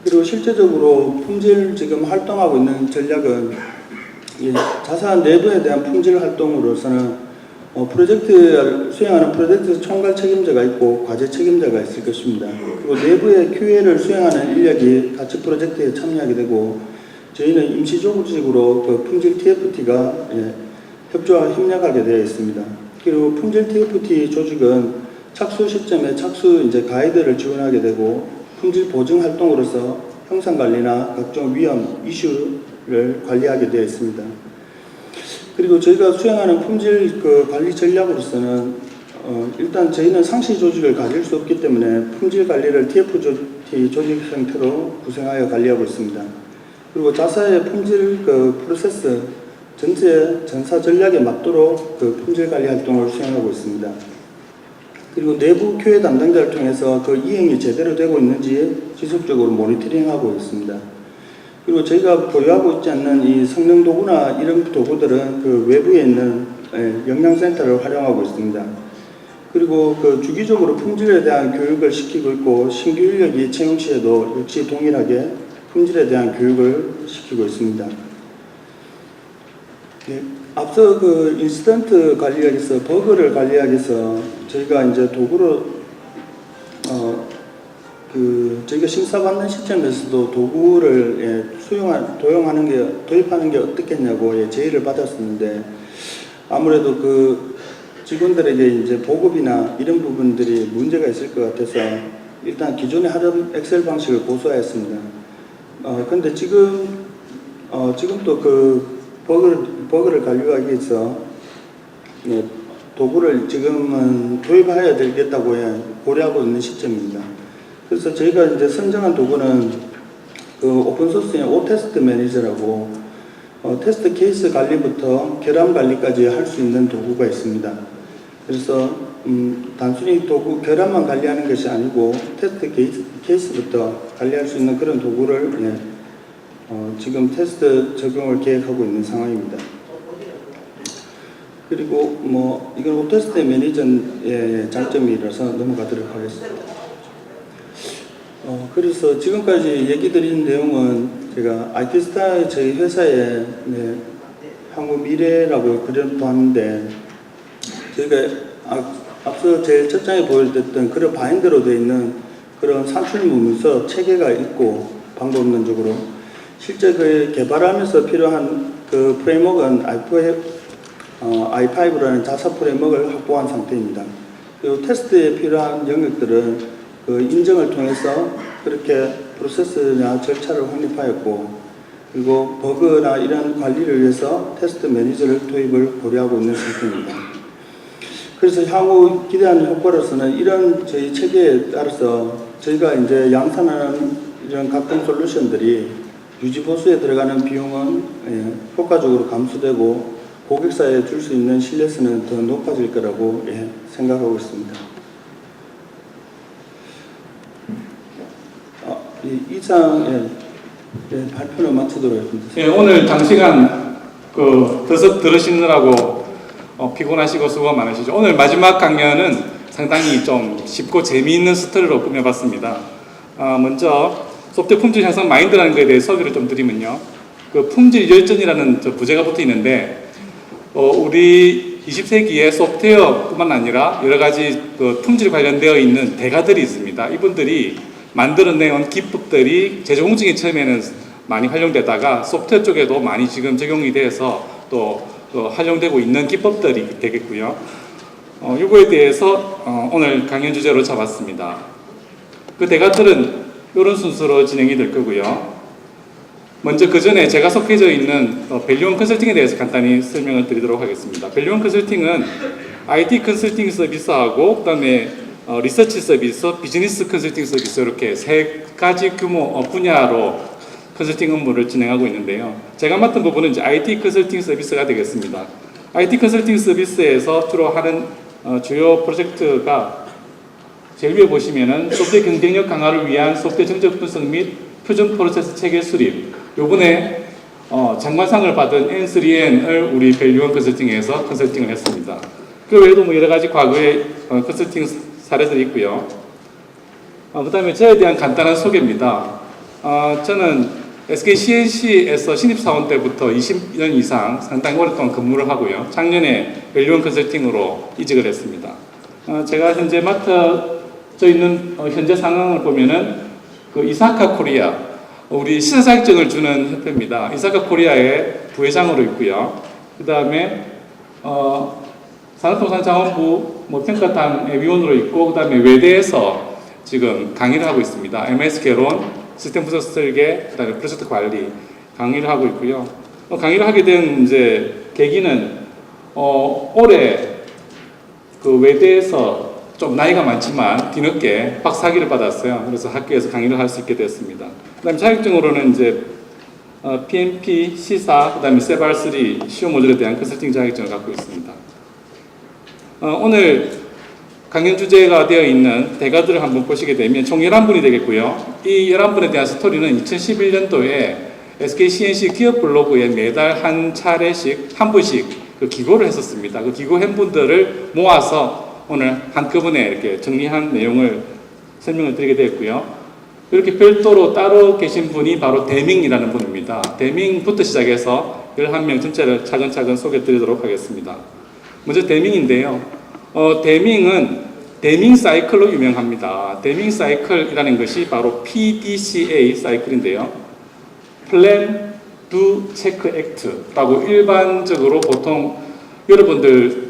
그리고 실제적으로 품질 지금 활동하고 있는 전략은 자사 내부에 대한 품질 활동으로서는 수행하는 프로젝트 총괄 책임자가 있고 과제 책임자가 있을 것입니다. 그리고 내부의 QA를 수행하는 인력이 같이 프로젝트에 참여하게 되고 저희는 임시 조직으로 그 품질 TFT가 협조와 협력하게 되어 있습니다. 그리고 품질 TFT 조직은 착수 시점에 이제 가이드를 지원하게 되고 품질 보증 활동으로서 형상 관리나 각종 위험 이슈를 관리하게 되어 있습니다. 그리고 저희가 수행하는 품질 관리 전략으로서는 일단 저희는 상시 조직을 가질 수 없기 때문에 품질 관리를 TFT 조직 형태로 구성하여 관리하고 있습니다. 그리고 자사의 품질 프로세스 전체 전사 전략에 맞도록 품질 관리 활동을 수행하고 있습니다. 그리고 내부 QA 담당자를 통해서 이행이 제대로 되고 있는지 지속적으로 모니터링하고 있습니다. 그리고 저희가 보유하고 있지 않는 이 성능 도구나 이런 도구들은 외부에 있는 영양센터를 활용하고 있습니다. 그리고 주기적으로 품질에 대한 교육을 시키고 있고 신규 인력이 채용 시에도 역시 동일하게 품질에 대한 교육을 시키고 있습니다. 앞서 인시던트 관리하기 위해서 버그를 관리하기 위해서 저희가 이제 도구로 저희가 심사받는 시점에서도 도구를 도입하는 게 어떻겠냐고 제의를 받았었는데 아무래도 직원들에게 이제 보급이나 이런 부분들이 문제가 있을 것 같아서 일단 기존에 하던 엑셀 방식을 고수하였습니다. 근데 지금 지금 또 그 버그를 관리하기 위해서 네, 도구를 지금은 도입해야 되겠다고 고려하고 있는 시점입니다. 그래서 저희가 이제 선정한 도구는 그 오픈소스의 오테스트 매니저라고 테스트 케이스 관리부터 결함 관리까지 할 수 있는 도구가 있습니다. 그래서 단순히 도구 결함만 관리하는 것이 아니고 테스트 케이스부터 관리할 수 있는 그런 도구를 지금 테스트 적용을 계획하고 있는 상황입니다. 그리고 뭐 이건 오테스트 매니저의 장점이라서 넘어가도록 하겠습니다. 그래서 지금까지 얘기 드린 내용은 제가 IT스타 저희 회사의 향후 미래라고 그려봤는데 저희가 앞서 제 첫 장에 보여드렸던 그런 바인드로 되어 있는 그런 산출물 문서 체계가 있고 방법론적으로 실제 그 개발하면서 필요한 그 프레임워크는 i5라는 자사 프레임워크를 확보한 상태입니다. 그리고 테스트에 필요한 영역들은 그 인증을 통해서 그렇게 프로세스나 절차를 확립하였고, 그리고 버그나 이런 관리를 위해서 테스트 매니저를 도입을 고려하고 있는 상태입니다. 그래서 향후 기대하는 효과로서는 이런 저희 체계에 따라서 저희가 이제 양산하는 이런 각종 솔루션들이 유지 보수에 들어가는 비용은 효과적으로 감소되고 고객사에 줄 수 있는 신뢰성은 더 높아질 거라고 생각하고 있습니다. 이상 발표를 마치도록 하겠습니다. 오늘 장시간 들으시느라고 피곤하시고 수고 많으시죠. 오늘 마지막 강연은 상당히 좀 쉽고 재미있는 스토리로 꾸며봤습니다. 먼저 소프트웨어 품질 향상 마인드라는 것에 대해 소개를 좀 드리면요. 그 품질 열전이라는 부제가 붙어 있는데 우리 20세기의 소프트웨어뿐만 아니라 여러 가지 그 품질 관련되어 있는 대가들이 있습니다. 이분들이 만들어내온 기법들이 제조공정이 처음에는 많이 활용되다가 소프트웨어 쪽에도 많이 지금 적용이 돼서 또 활용되고 있는 기법들이 되겠고요. 이거에 대해서 오늘 강연 주제로 잡았습니다. 그 대가들은 이런 순서로 진행이 될 거고요. 먼저 그 전에 제가 속해져 있는 밸류원 컨설팅에 대해서 간단히 설명을 드리도록 하겠습니다. 밸류원 컨설팅은 IT 컨설팅 서비스하고 그다음에 리서치 서비스, 비즈니스 컨설팅 서비스 이렇게 세 가지 규모 분야로 컨설팅 업무를 진행하고 있는데요. 제가 맡은 부분은 이제 IT 컨설팅 서비스가 되겠습니다. IT 컨설팅 서비스에서 주로 하는 주요 프로젝트가 제일 위에 보시면은 소프트웨어 경쟁력 강화를 위한 소프트웨어 정적 분석 및 표준 프로세스 체계 수립. 요번에 장관상을 받은 N3N을 우리 밸류원 컨설팅에서 컨설팅을 했습니다. 그 외에도 뭐 여러 가지 과거의 컨설팅 사례들이 있고요. 그 다음에 저에 대한 간단한 소개입니다. 저는 SK CNC에서 신입사원 때부터 20년 이상 상당히 오랫동안 근무를 하고요. 작년에 밸류원 컨설팅으로 이직을 했습니다. 제가 현재 맡아져 있는 현재 상황을 보면은 그 이사카 코리아, 우리 시사자격증을 주는 협회입니다. 이사카 코리아의 부회장으로 있고요. 그 다음에 산업통상자원부 평가단의 위원으로 있고, 그 다음에 외대에서 지금 강의를 하고 있습니다. MS 개론, 시스템 분석 설계, 그 다음에 프로젝트 관리 강의를 하고 있고요. 강의를 하게 된 이제 계기는 올해 그 외대에서 좀 나이가 많지만 뒤늦게 박사학위를 받았어요. 그래서 학교에서 강의를 할 수 있게 됐습니다. 그 다음에 자격증으로는 이제 PMP, 시사, 그 다음에 세발3 시험 모듈에 대한 컨설팅 자격증을 갖고 있습니다. 오늘 강연 주제가 되어 있는 대가들을 한번 보시게 되면 총 11분이 되겠고요. 이 11분에 대한 스토리는 2011년도에 SK CNC 기업 블로그에 매달 한 차례씩 한 분씩 그 기고를 했었습니다. 그 기고한 분들을 모아서 오늘 한꺼번에 이렇게 정리한 내용을 설명을 드리게 되었고요. 이렇게 별도로 따로 계신 분이 바로 대밍이라는 분입니다. 대밍부터 시작해서 11명 전체를 차근차근 소개해 드리도록 하겠습니다. 먼저 대밍인데요. 대밍은 대밍 사이클로 유명합니다. 대밍 사이클이라는 것이 바로 PDCA 사이클인데요. Plan, Do, Check, Act라고 일반적으로 보통 여러분들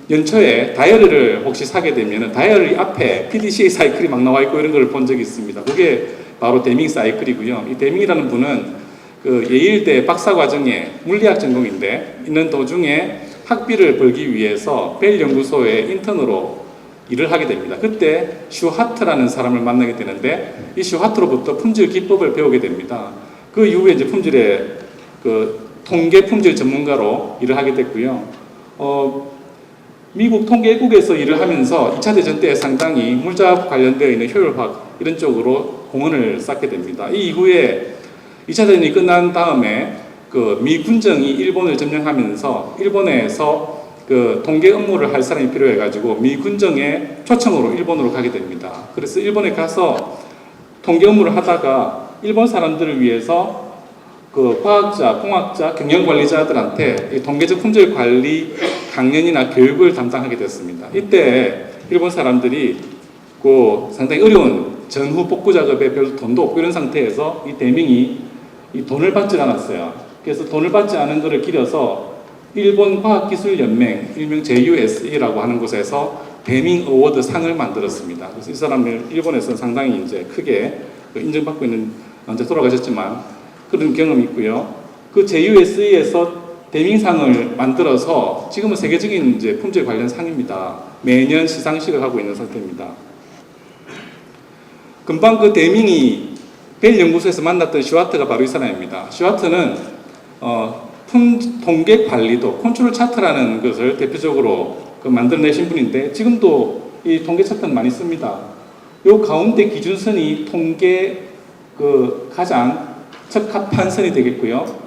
연초에 다이어리를 혹시 사게 되면 다이어리 앞에 PDCA 사이클이 막 나와 있고 이런 걸 본 적이 있습니다. 그게 바로 대밍 사이클이고요. 이 대밍이라는 분은 그 예일대 박사과정에 물리학 전공인데 있는 도중에 학비를 벌기 위해서 벨 연구소에 인턴으로 일을 하게 됩니다. 그때 슈하트라는 사람을 만나게 되는데 이 슈하트로부터 품질 기법을 배우게 됩니다. 그 이후에 이제 품질의 그 통계 품질 전문가로 일을 하게 됐고요. 미국 통계국에서 일을 하면서 2차 대전 때 상당히 물자학 관련되어 있는 효율학 이런 쪽으로 공헌을 쌓게 됩니다. 이 이후에 2차 대전이 끝난 다음에 그 미 군정이 일본을 점령하면서 일본에서 그 통계 업무를 할 사람이 필요해가지고 미 군정의 초청으로 일본으로 가게 됩니다. 그래서 일본에 가서 통계 업무를 하다가 일본 사람들을 위해서 그 과학자, 공학자, 경영관리자들한테 이 통계적 품질 관리 강연이나 교육을 담당하게 됐습니다. 이때 일본 사람들이 그 상당히 어려운 전후 복구 작업에 별 돈도 없고 이런 상태에서 이 대밍이 이 돈을 받지 않았어요. 그래서 돈을 받지 않은 것을 기려서 일본 과학기술연맹, 일명 JUSE라고 하는 곳에서 대밍 어워드 상을 만들었습니다. 그래서 이 사람을 일본에서 상당히 이제 크게 인정받고 있는, 이제 돌아가셨지만 그런 경험이 있고요. 그 JUSE에서 대밍상을 만들어서 지금은 세계적인 이제 품질 관련 상입니다. 매년 시상식을 하고 있는 상태입니다. 금방 그 대밍이 벨 연구소에서 만났던 슈와트가 바로 이 사람입니다. 슈와트는 통계 관리도 컨트롤 차트라는 것을 대표적으로 만들어내신 분인데 지금도 이 통계 차트는 많이 씁니다. 요 가운데 기준선이 통계 그 가장 적합한 선이 되겠고요.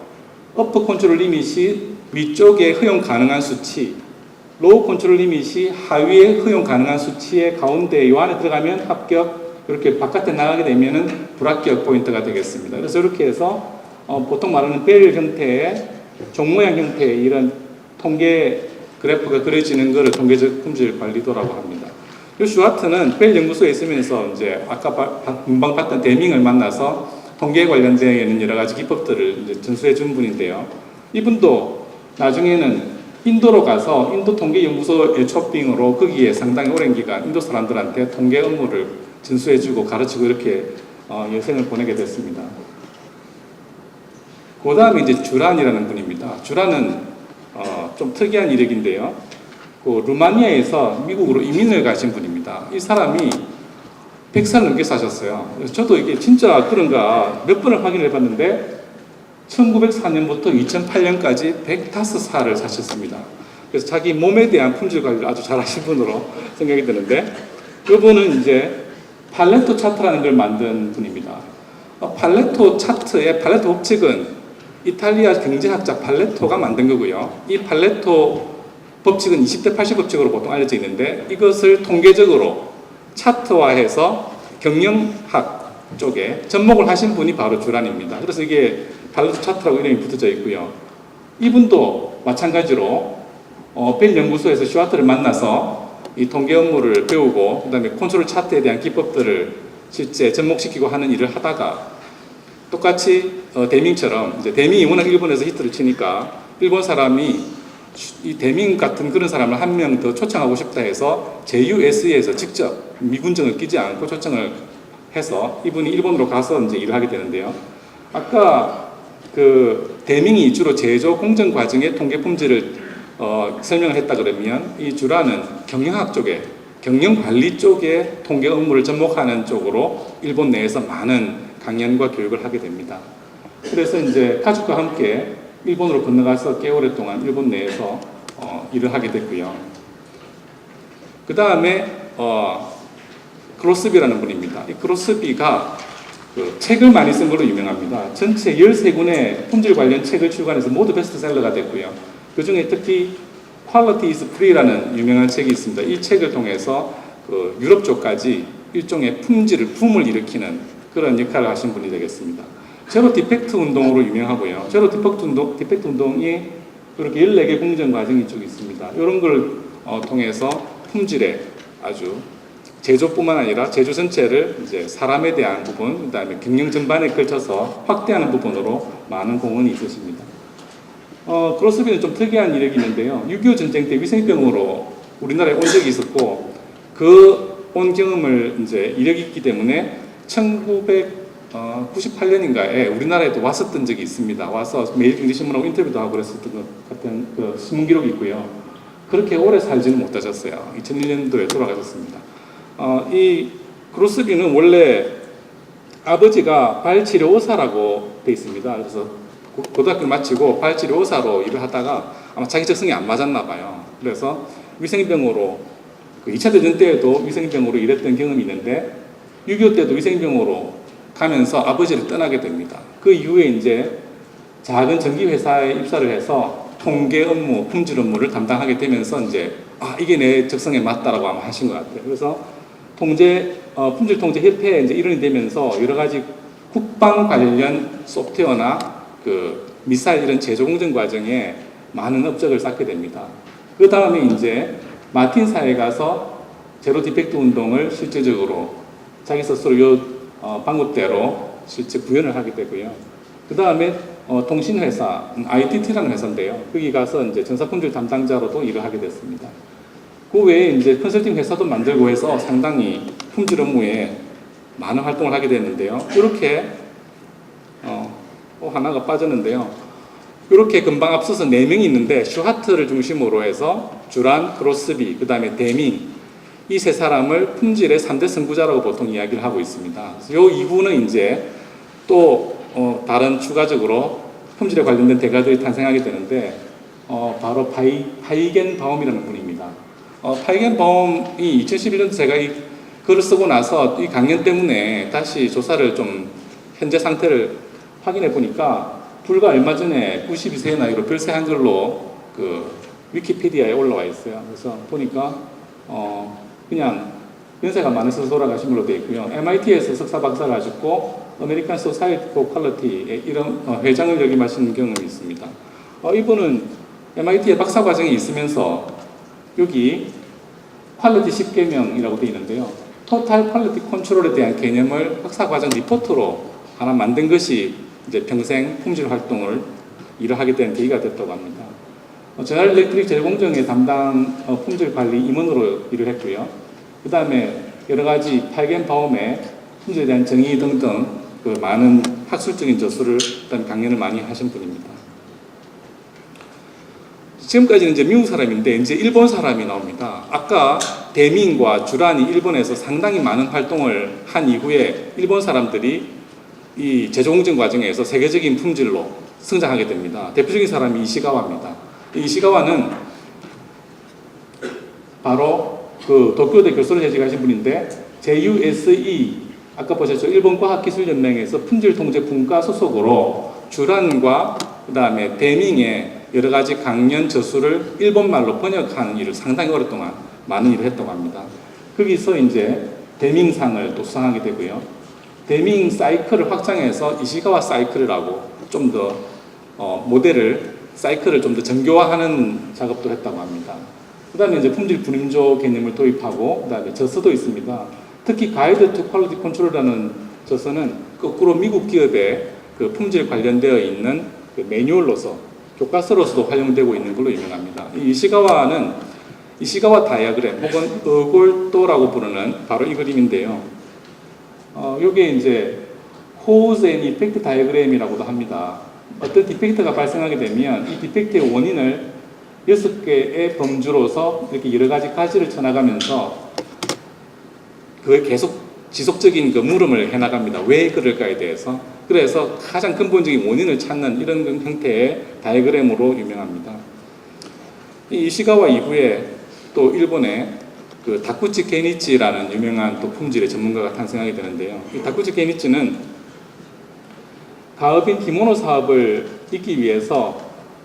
어퍼 컨트롤 리밋이 위쪽에 허용 가능한 수치, 로우 컨트롤 리밋이 하위에 허용 가능한 수치의 가운데 요 안에 들어가면 합격, 이렇게 바깥에 나가게 되면은 불합격 포인트가 되겠습니다. 그래서 이렇게 해서 보통 말하는 벨 형태의 종 모양 형태의 이런 통계 그래프가 그려지는 것을 통계적 품질 관리도라고 합니다. 이 슈와트는 벨 연구소에 있으면서 이제 아까 금방 봤던 데밍을 만나서 통계에 관련되어 있는 여러 가지 기법들을 이제 전수해 준 분인데요. 이분도 나중에는 인도로 가서 인도 통계연구소의 초빙으로 거기에 상당히 오랜 기간 인도 사람들한테 통계 업무를 전수해주고 가르치고 이렇게 여생을 보내게 됐습니다. 그 다음에 이제 주란이라는 분입니다. 주란은 좀 특이한 이력인데요. 그 루마니아에서 미국으로 이민을 가신 분입니다. 이 사람이 100살 넘게 사셨어요. 그래서 저도 이게 진짜 그런가 몇 번을 확인을 해봤는데 1904년부터 2008년까지 105살을 사셨습니다. 그래서 자기 몸에 대한 품질 관리를 아주 잘하신 분으로 생각이 드는데 이분은 이제 팔레토 차트라는 걸 만든 분입니다. 팔레토 차트의 팔레토 법칙은 이탈리아 경제학자 팔레토가 만든 거고요. 이 팔레토 법칙은 20대 80 법칙으로 보통 알려져 있는데 이것을 통계적으로 차트화해서 경영학 쪽에 접목을 하신 분이 바로 주란입니다. 그래서 이게 팔레토 차트라고 이름이 붙어져 있고요. 이분도 마찬가지로 벨 연구소에서 슈와트를 만나서 이 통계 업무를 배우고 그다음에 컨트롤 차트에 대한 기법들을 실제 접목시키고 하는 일을 하다가 똑같이 데밍처럼 이제 데밍이 워낙 일본에서 히트를 치니까 일본 사람이 이 데밍 같은 그런 사람을 한 명 더 초청하고 싶다 해서 JUSE에서 직접 미군정을 끼지 않고 초청을 해서 이분이 일본으로 가서 이제 일을 하게 되는데요. 아까 그 데밍이 주로 제조 공정 과정의 통계 품질을 설명을 했다 그러면 이 주라는 경영학 쪽에 경영관리 쪽에 통계 업무를 접목하는 쪽으로 일본 내에서 많은 강연과 교육을 하게 됩니다. 그래서 이제 가족과 함께 일본으로 건너가서 꽤 오랫동안 일본 내에서 일을 하게 됐고요. 그 다음에 크로스비라는 분입니다. 이 크로스비가 그 책을 많이 쓴 걸로 유명합니다. 전체 13권의 품질 관련 책을 출간해서 모두 베스트셀러가 됐고요. 그 중에 특히 Quality is Free라는 유명한 책이 있습니다. 이 책을 통해서 그 유럽 쪽까지 일종의 붐을 일으키는 그런 역할을 하신 분이 되겠습니다. 제로 디펙트 운동으로 유명하고요. 제로 디펙트 운동이 그렇게 14개 공정 과정이 쭉 있습니다. 이런 걸 통해서 품질에 아주 제조뿐만 아니라 제조 전체를 이제 사람에 대한 부분, 그다음에 경영 전반에 걸쳐서 확대하는 부분으로 많은 공헌이 있으십니다. 크로스비는 좀 특이한 이력이 있는데요. 6.25 전쟁 때 위생병으로 우리나라에 온 적이 있었고 그 온 경험을 이제 이력이 있기 때문에 98년인가에 우리나라에도 왔었던 적이 있습니다. 와서 매일경제신문하고 인터뷰도 하고 그랬었던 것 같은 그 신문 기록이 있고요. 그렇게 오래 살지는 못하셨어요. 2001년도에 돌아가셨습니다. 이 그로스비는 원래 아버지가 발치료 의사라고 돼 있습니다. 그래서 고등학교를 마치고 발치료 의사로 일을 하다가 아마 자기 적성이 안 맞았나 봐요. 그래서 위생병으로 그 2차 대전 때에도 위생병으로 일했던 경험이 있는데 6.25 때도 위생병으로 가면서 아버지를 떠나게 됩니다. 그 이후에 이제 작은 전기회사에 입사를 해서 통계 업무, 품질 업무를 담당하게 되면서 이제 이게 내 적성에 맞다라고 아마 하신 것 같아요. 그래서 품질 통제 협회에 이제 일원이 되면서 여러 가지 국방 관련 소프트웨어나 그 미사일 이런 제조 공정 과정에 많은 업적을 쌓게 됩니다. 그 다음에 이제 마틴사에 가서 제로 디펙트 운동을 실제적으로 자기 스스로 방법대로 실제 구현을 하게 되고요. 그 다음에 통신회사, ITT라는 회사인데요. 거기 가서 이제 전사품질 담당자로도 일을 하게 됐습니다. 그 외에 이제 컨설팅 회사도 만들고 해서 상당히 품질 업무에 많은 활동을 하게 됐는데요. 이렇게 하나가 빠졌는데요. 이렇게 금방 앞서서 4명이 있는데 슈하트를 중심으로 해서 주란, 크로스비, 그 다음에 데밍 이 세 사람을 품질의 3대 선구자라고 보통 이야기를 하고 있습니다. 요 이후는 이제 또 다른 추가적으로 품질에 관련된 대가들이 탄생하게 되는데 바로 파이겐바움이라는 분입니다. 파이겐바움이 2011년 제가 이 글을 쓰고 나서 이 강연 때문에 다시 조사를 좀 현재 상태를 확인해 보니까 불과 얼마 전에 92세의 나이로 별세 한글로 그 위키피디아에 올라와 있어요. 그래서 보니까 그냥 연세가 많으셔서 돌아가신 걸로 되어 있고요. MIT에서 석사 박사를 하셨고 아메리칸 소사이티 포 퀄리티의 이런 회장을 역임하신 경험이 있습니다. 이분은 MIT에 박사 과정에 있으면서 여기 퀄리티 10개명이라고 되어 있는데요. 토탈 퀄리티 컨트롤에 대한 개념을 박사 과정 리포트로 하나 만든 것이 이제 평생 품질 활동을 일을 하게 된 계기가 됐다고 합니다. 제너럴 일렉트릭 제공정의 담당 품질 관리 임원으로 일을 했고요. 그 다음에 여러 가지 파이겐바움의 품질에 대한 정의 등등 그 많은 학술적인 저술을 그다음에 강연을 많이 하신 분입니다. 지금까지는 이제 미국 사람인데 이제 일본 사람이 나옵니다. 아까 데밍과 주란이 일본에서 상당히 많은 활동을 한 이후에 일본 사람들이 이 제조공정 과정에서 세계적인 품질로 성장하게 됩니다. 대표적인 사람이 이시가와입니다. 이시가와는 바로 그 도쿄대 교수를 재직하신 분인데 JUSE 아까 보셨죠? 일본 과학기술연맹에서 품질통제분과 소속으로 주란과 그 다음에 데밍의 여러 가지 강연 저술을 일본말로 번역하는 일을 상당히 오랫동안 많은 일을 했다고 합니다. 거기서 이제 데밍상을 또 수상하게 되고요. 데밍 사이클을 확장해서 이시가와 사이클이라고 좀 더 모델을 사이클을 좀 더 정교화하는 작업도 했다고 합니다. 그 다음에 이제 품질 분임조 개념을 도입하고 그 다음에 저서도 있습니다. 특히 가이드 투 퀄리티 컨트롤이라는 저서는 거꾸로 미국 기업의 그 품질 관련되어 있는 그 매뉴얼로서 교과서로서도 활용되고 있는 걸로 유명합니다. 이 이시가와는 이시가와 다이아그램 혹은 어골도라고 부르는 바로 이 그림인데요. 요게 이제 Cause and Effect 다이어그램이라고도 합니다. 어떤 디펙트가 발생하게 되면 이 디펙트의 원인을 6개의 범주로서 이렇게 여러 가지 가지를 쳐나가면서 그걸 계속 지속적인 그 물음을 해나갑니다. 왜 그럴까에 대해서. 그래서 가장 근본적인 원인을 찾는 이런 형태의 다이어그램으로 유명합니다. 이 이시가와 이후에 또 일본의 그 다쿠치 게니치라는 유명한 또 품질의 전문가가 탄생하게 되는데요. 이 다쿠치 게니치는 가업인 기모노 사업을 잇기 위해서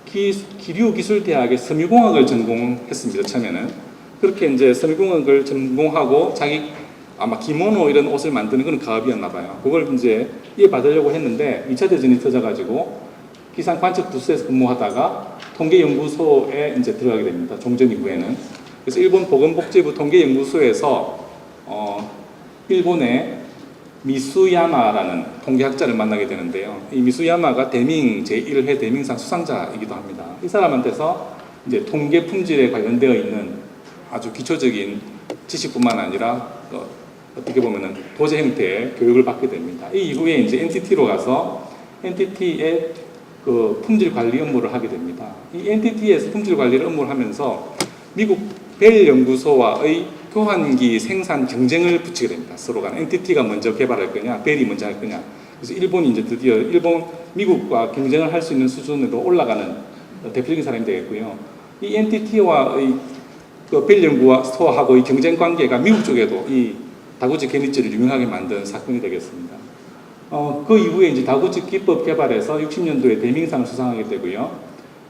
기류기술대학의 섬유공학을 전공했습니다. 처음에는 그렇게 이제 섬유공학을 전공하고 자기 아마 기모노 이런 옷을 만드는 그런 가업이었나 봐요. 그걸 이제 이해받으려고 했는데 2차 대전이 터져가지고 기상 관측 부스에서 근무하다가 통계연구소에 이제 들어가게 됩니다. 종전 이후에는. 그래서 일본 보건복지부 통계연구소에서 일본의 미수야마라는 통계학자를 만나게 되는데요. 이 미수야마가 데밍 제1회 데밍상 수상자이기도 합니다. 이 사람한테서 이제 통계 품질에 관련되어 있는 아주 기초적인 지식뿐만 아니라 어떻게 보면은 도제 형태의 교육을 받게 됩니다. 이 이후에 이제 NTT로 가서 NTT의 그 품질 관리 업무를 하게 됩니다. 이 NTT에서 품질 관리를 업무를 하면서 미국 벨 연구소와의 교환기 생산 경쟁을 붙이게 됩니다. 서로 간 NTT가 먼저 개발할 거냐, 벨이 먼저 할 거냐. 그래서 일본이 이제 드디어 미국과 경쟁을 할 수 있는 수준으로 올라가는 대표적인 사람이 되겠고요. 이 NTT와의 그 벨 연구소하고의 경쟁 관계가 미국 쪽에도 이 다구치 게니츠를 유명하게 만든 사건이 되겠습니다. 그 이후에 이제 다구치 기법 개발에서 60년도에 대밍상을 수상하게 되고요.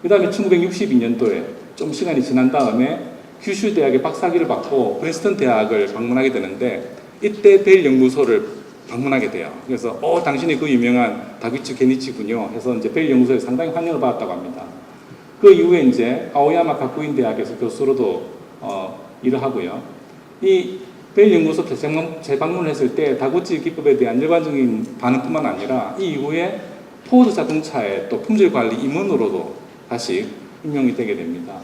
그 다음에 1962년도에 좀 시간이 지난 다음에 규슈 대학의 박사학위를 받고 프린스턴 대학을 방문하게 되는데 이때 벨 연구소를 방문하게 돼요. 그래서 당신이 그 유명한 다구치 게니치군요. 해서 이제 벨 연구소에 상당히 환영을 받았다고 합니다. 그 이후에 이제 아오야마 가쿠인 대학에서 교수로도 일을 하고요. 이 벨 연구소 재방문을 했을 때 다구치 기법에 대한 일반적인 반응뿐만 아니라 이 이후에 포드 자동차의 또 품질 관리 임원으로도 다시 임명이 되게 됩니다.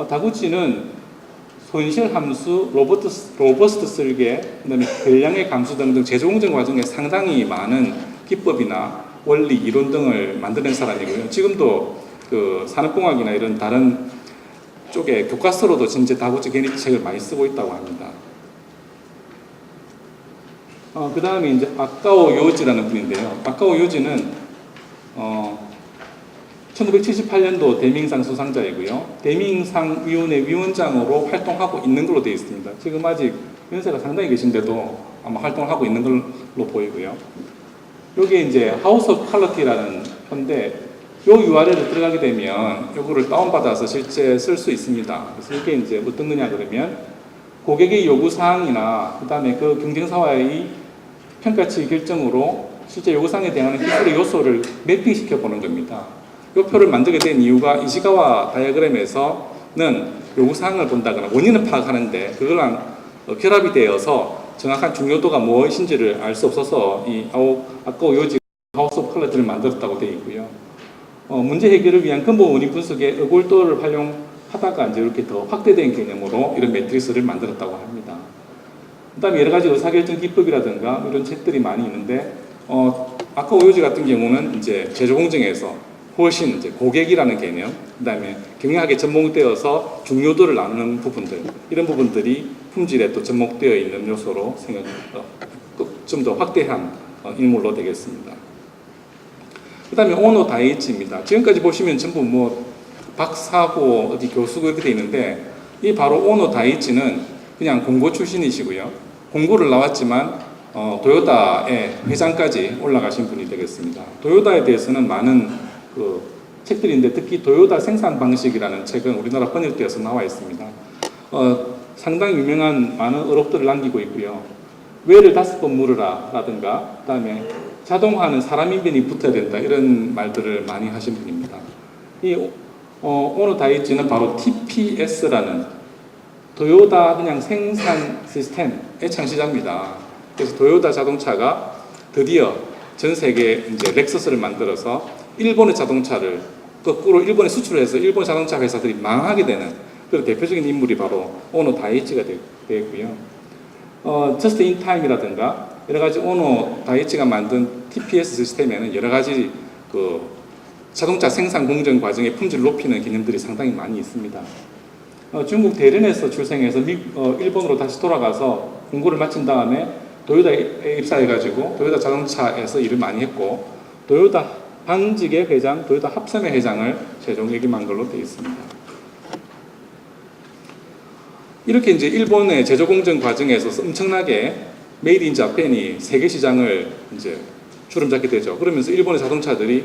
다구치는 손실 함수, 로버스트 설계, 그다음에 결량의 감수 등등 제조 공정 과정에 상당히 많은 기법이나 원리, 이론 등을 만드는 사람이고요. 지금도 그 산업공학이나 이런 다른 쪽에 교과서로도 진짜 다구치 게니치 책을 많이 쓰고 있다고 합니다. 그 다음에 이제 아카오 요지라는 분인데요. 아카오 요지는 1978년도 대밍상 수상자이고요. 대밍상 위원회 위원장으로 활동하고 있는 걸로 되어 있습니다. 지금 아직 연세가 상당히 계신데도 아마 활동을 하고 있는 걸로 보이고요. 여기에 이제 하우스 오브 퀄리티라는 건데 요 URL에 들어가게 되면 요거를 다운받아서 실제 쓸 수 있습니다. 그래서 이게 이제 어떤 거냐 그러면 고객의 요구사항이나 그 다음에 그 경쟁사와의 평가치 결정으로 실제 요구사항에 대한 기술의 요소를 매핑시켜 보는 겁니다. 이 표를 만들게 된 이유가 이시가와 다이어그램에서는 요구사항을 본다거나 원인을 파악하는데 그거랑 결합이 되어서 정확한 중요도가 무엇인지를 알 수 없어서 이 아까워 요지 하우스 오브 퀄리티를 만들었다고 되어 있고요. 문제 해결을 위한 근본 원인 분석에 어골도를 활용하다가 이제 이렇게 더 확대된 개념으로 이런 매트리스를 만들었다고 합니다. 그 다음에 여러 가지 의사결정 기법이라든가 이런 책들이 많이 있는데, 아까 오요지 같은 경우는 이제 제조 공정에서 훨씬 이제 고객이라는 개념, 그 다음에 경영학에 접목되어서 중요도를 나누는 부분들, 이런 부분들이 품질에 또 접목되어 있는 요소로 좀 더 확대한 인물로 되겠습니다. 그 다음에 오노 다이치입니다. 지금까지 보시면 전부 뭐 박사고 어디 교수고 이렇게 되어 있는데, 이 바로 오노 다이치는 그냥 공고 출신이시고요. 공고를 나왔지만 도요타의 회장까지 올라가신 분이 되겠습니다. 도요타에 대해서는 많은 그 책들인데 특히 도요타 생산 방식이라는 책은 우리나라 번역되어서 나와 있습니다. 상당히 유명한 많은 어록들을 남기고 있고요. 왜를 5번 물으라 라든가 그 다음에 자동화는 사람 인변이 붙어야 된다 이런 말들을 많이 하신 분입니다. 이 오노 다이치는 바로 TPS라는 도요타 그냥 생산 시스템의 창시자입니다. 그래서 도요타 자동차가 드디어 전 세계 이제 렉서스를 만들어서 일본의 자동차를 거꾸로 일본에 수출해서 일본 자동차 회사들이 망하게 되는 그런 대표적인 인물이 바로 오노 다이치가 되고요. Just in Time이라든가 여러 가지 오노 다이치가 만든 TPS 시스템에는 여러 가지 그 자동차 생산 공정 과정의 품질을 높이는 개념들이 상당히 많이 있습니다. 중국 대련에서 출생해서 일본으로 다시 돌아가서 공부를 마친 다음에 도요타에 입사해가지고 도요타 자동차에서 일을 많이 했고 도요타 한직의 회장, 도요타 합섬의 회장을 최종 역임한 걸로 되어 있습니다. 이렇게 이제 일본의 제조 공정 과정에서 엄청나게 메이드 인 자팬이 세계 시장을 이제 주름잡게 되죠. 그러면서 일본의 자동차들이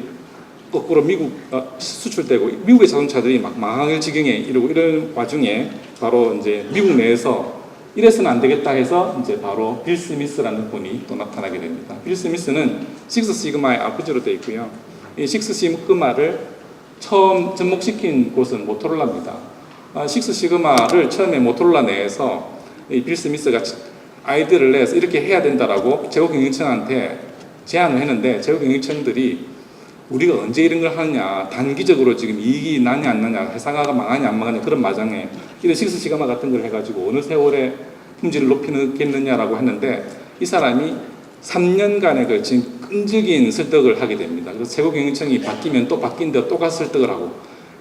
거꾸로 미국 수출되고 미국의 자동차들이 막 망할 지경에 이르고 이런 와중에 바로 이제 미국 내에서 이래서는 안 되겠다 해서 이제 바로 빌 스미스라는 분이 또 나타나게 됩니다. 빌 스미스는 식스 시그마의 아버지로 되어 있고요. 이 식스 시그마를 처음 접목시킨 곳은 모토로라입니다. 식스 시그마를 처음에 모토로라 내에서 이 빌 스미스가 아이디어를 내서 이렇게 해야 된다라고 제고 경영청한테 제안을 했는데 제고 경영청들이 우리가 언제 이런 걸 하느냐, 단기적으로 지금 이익이 나냐 안 나냐, 회사가 망하냐 안 망하냐 그런 마장에 이런 식스 시그마 같은 걸 해가지고 어느 세월에 품질을 높이겠느냐라고 했는데 이 사람이 3년간에 걸친 끈질긴 설득을 하게 됩니다. 그래서 최고경영청이 바뀌면 또 바뀐다 또 가서 설득을 하고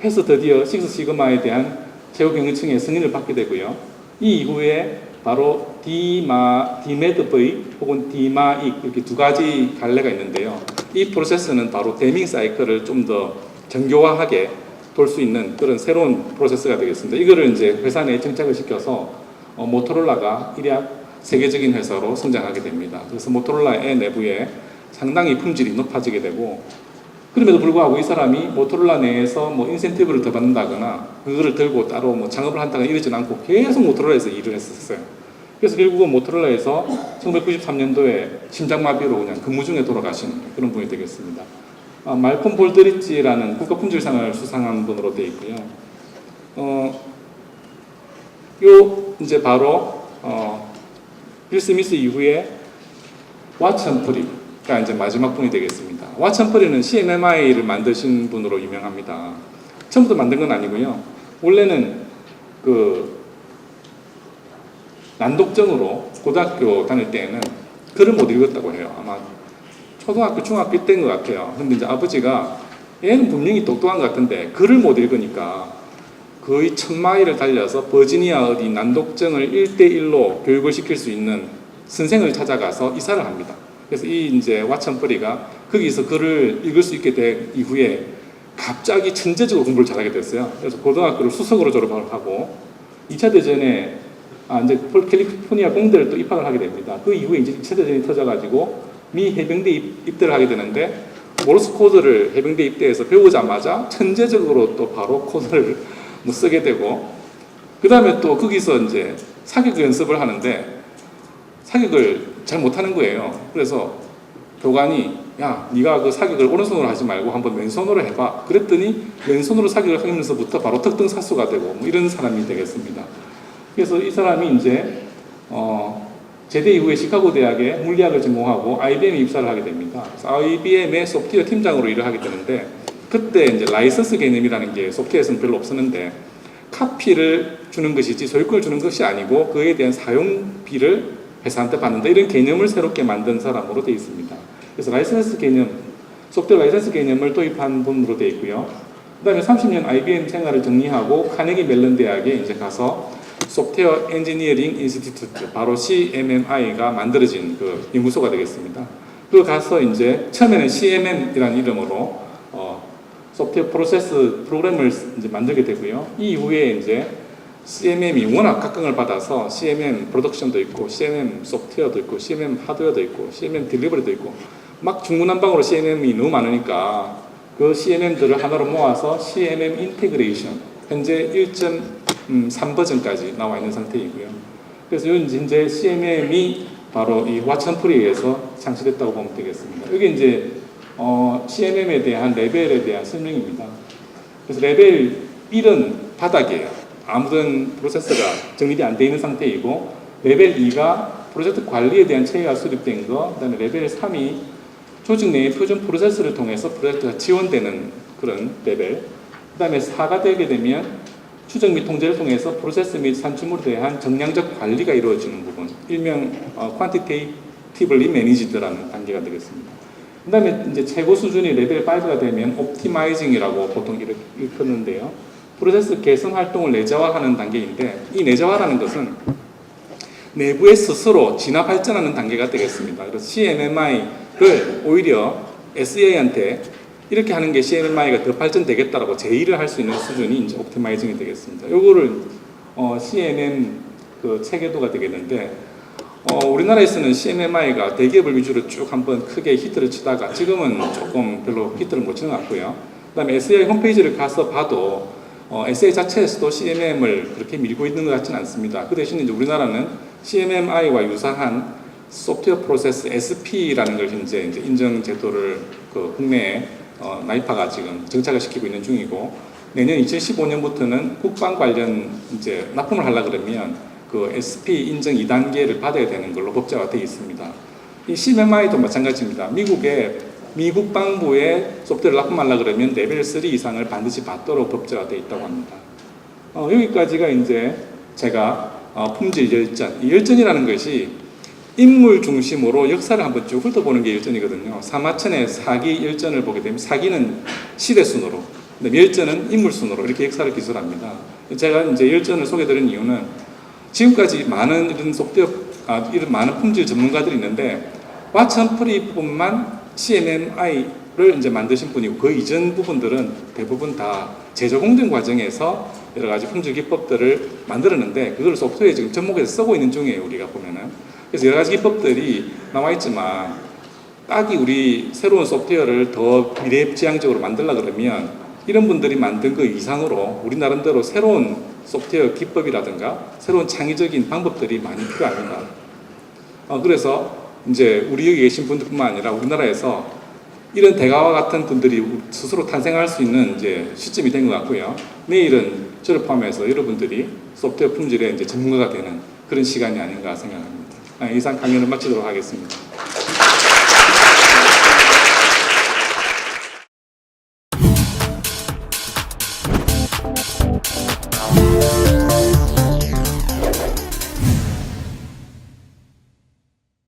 해서 드디어 식스 시그마에 대한 최고경영청의 승인을 받게 되고요. 이 이후에 바로 디메드브이 혹은 디마익 이렇게 두 가지 갈래가 있는데요. 이 프로세스는 바로 데밍 사이클을 좀 더 정교화하게 돌 수 있는 그런 새로운 프로세스가 되겠습니다. 이거를 이제 회사 내에 정착을 시켜서 모토로라가 일약 세계적인 회사로 성장하게 됩니다. 그래서 모토로라의 내부에 상당히 품질이 높아지게 되고 그럼에도 불구하고 이 사람이 모토로라 내에서 뭐 인센티브를 더 받는다거나 그거를 들고 따로 뭐 창업을 한다거나 이러진 않고 계속 모토로라에서 일을 했었어요. 그래서 결국은 모토로라에서 1993년도에 심장마비로 그냥 근무 중에 돌아가신 그런 분이 되겠습니다. 말콤 볼드리지라는 국가품질상을 수상한 분으로 되어 있고요. 요 이제 바로 빌 스미스 이후에 왓슨 프리가 이제 마지막 분이 되겠습니다. 왓슨 프리는 CMMI를 만드신 분으로 유명합니다. 처음부터 만든 건 아니고요. 원래는 그 난독증으로 고등학교 다닐 때에는 글을 못 읽었다고 해요. 아마 초등학교, 중학교 때인 것 같아요. 근데 이제 아버지가 얘는 분명히 똑똑한 것 같은데 글을 못 읽으니까 거의 1000마일을 달려서 버지니아 어디 난독증을 1대1로 교육을 시킬 수 있는 선생을 찾아가서 이사를 합니다. 그래서 이 이제 왓슨 프리가 거기서 글을 읽을 수 있게 된 이후에 갑자기 천재적으로 공부를 잘하게 됐어요. 그래서 고등학교를 수석으로 졸업을 하고 2차 대전에 이제 캘리포니아 공대를 또 입학을 하게 됩니다. 그 이후에 이제 2차 대전이 터져가지고 미 해병대 입대를 하게 되는데 모르스 코드를 해병대 입대해서 배우자마자 천재적으로 또 바로 코드를 뭐 쓰게 되고 그 다음에 또 거기서 이제 사격 연습을 하는데 사격을 잘 못하는 거예요. 그래서 교관이 야 네가 그 사격을 오른손으로 하지 말고 한번 왼손으로 해봐. 그랬더니 왼손으로 사격을 하면서부터 바로 특등사수가 되고 뭐 이런 사람이 되겠습니다. 그래서 이 사람이 이제 제대 이후에 시카고 대학에 물리학을 전공하고 IBM에 입사를 하게 됩니다. 그래서 IBM의 소프트웨어 팀장으로 일을 하게 되는데 그때 이제 라이선스 개념이라는 게 소프트웨어에서는 별로 없었는데 카피를 주는 것이지 소유권을 주는 것이 아니고 그에 대한 사용비를 회사한테 받는다 이런 개념을 새롭게 만든 사람으로 되어 있습니다. 그래서 라이선스 개념, 소프트웨어 라이선스 개념을 도입한 분으로 되어 있고요. 그 다음에 30년 IBM 생활을 정리하고 카네기 멜론 대학에 이제 가서 소프트웨어 엔지니어링 인스티튜트 바로 CMMI가 만들어진 그 연구소가 되겠습니다. 그 가서 이제 처음에는 CMM이라는 이름으로 소프트웨어 프로세스 프로그램을 이제 만들게 되고요. 이 이후에 이제 CMM이 워낙 각광을 받아서 CMM 프로덕션도 있고 CMM 소프트웨어도 있고 CMM 하드웨어도 있고 CMM 딜리버리도 있고 막 중구난방으로 CMM이 너무 많으니까 그 CMM들을 하나로 모아서 CMM 인테그레이션 현재 1.3 버전까지 나와 있는 상태이고요. 그래서 이제 CMM이 바로 이 왓슨 프리에 의해서 창시됐다고 보면 되겠습니다. 여기 이제 CMM에 대한 레벨에 대한 설명입니다. 그래서 레벨 1은 바닥이에요. 아무런 프로세스가 정립이 안 되어 있는 상태이고 레벨 2가 프로젝트 관리에 대한 체계가 수립된 거, 그 다음에 레벨 3이 조직 내의 표준 프로세스를 통해서 프로젝트가 지원되는 그런 레벨, 그 다음에 4가 되게 되면 추적 및 통제를 통해서 프로세스 및 산출물에 대한 정량적 관리가 이루어지는 부분, 일명 quantitatively managed라는 단계가 되겠습니다. 그 다음에 이제 최고 수준이 레벨 5가 되면 optimizing이라고 보통 일컫는데요. 프로세스 개선 활동을 내재화하는 단계인데 이 내재화라는 것은 내부에 스스로 진화 발전하는 단계가 되겠습니다. 그래서 CMMI를 오히려 SEA한테 이렇게 하는 게 CMMI가 더 발전되겠다라고 제의를 할 수 있는 수준이 이제 옵티마이징이 되겠습니다. 요거를 CMM 그 체계도가 되겠는데 우리나라에서는 CMMI가 대기업을 위주로 쭉 한번 크게 히트를 치다가 지금은 조금 별로 히트를 못 치는 것 같고요. 그다음에 SEA 홈페이지를 가서 봐도 SEA 자체에서도 CMM을 그렇게 밀고 있는 것 같지는 않습니다. 그 대신 이제 우리나라는 CMMI와 유사한 소프트웨어 프로세스 SP라는 걸 현재 이제 인증 제도를 그 국내에 나이파가 지금 정착을 시키고 있는 중이고 내년 2015년부터는 국방 관련 이제 납품을 하려 그러면 그 SP 인증 2단계를 받아야 되는 걸로 법제화되어 있습니다. 이 CMMI도 마찬가지입니다. 미 국방부에 소프트웨어를 납품하려 그러면 레벨 3 이상을 반드시 받도록 법제화되어 있다고 합니다. 여기까지가 이제 제가 품질 열전. 이 열전이라는 것이 인물 중심으로 역사를 한번 쭉 훑어보는 게 열전이거든요. 사마천의 사기 열전을 보게 되면 사기는 시대 순으로, 열전은 인물 순으로 이렇게 역사를 기술합니다. 제가 이제 열전을 소개드린 이유는 지금까지 많은 이런 이런 많은 품질 전문가들이 있는데 왓천프리뿐만 CMMI를 이제 만드신 분이고 그 이전 부분들은 대부분 다 재조공된 과정에서 여러 가지 품질 기법들을 만들었는데 그걸 소프트웨어에 지금 접목해서 쓰고 있는 중이에요. 우리가 보면은. 그래서 여러 가지 기법들이 나와 있지만 딱히 우리 새로운 소프트웨어를 더 미래지향적으로 만들려 그러면 이런 분들이 만든 그 이상으로 우리 나름대로 새로운 소프트웨어 기법이라든가 새로운 창의적인 방법들이 많이 필요합니다. 그래서 이제 우리 여기 계신 분들뿐만 아니라 우리나라에서 이런 대가와 같은 분들이 스스로 탄생할 수 있는 이제 시점이 된 것 같고요. 내일은 저를 포함해서 여러분들이 소프트웨어 품질의 이제 전문가가 되는 그런 시간이 아닌가 생각합니다. 이상 강연을 마치도록 하겠습니다.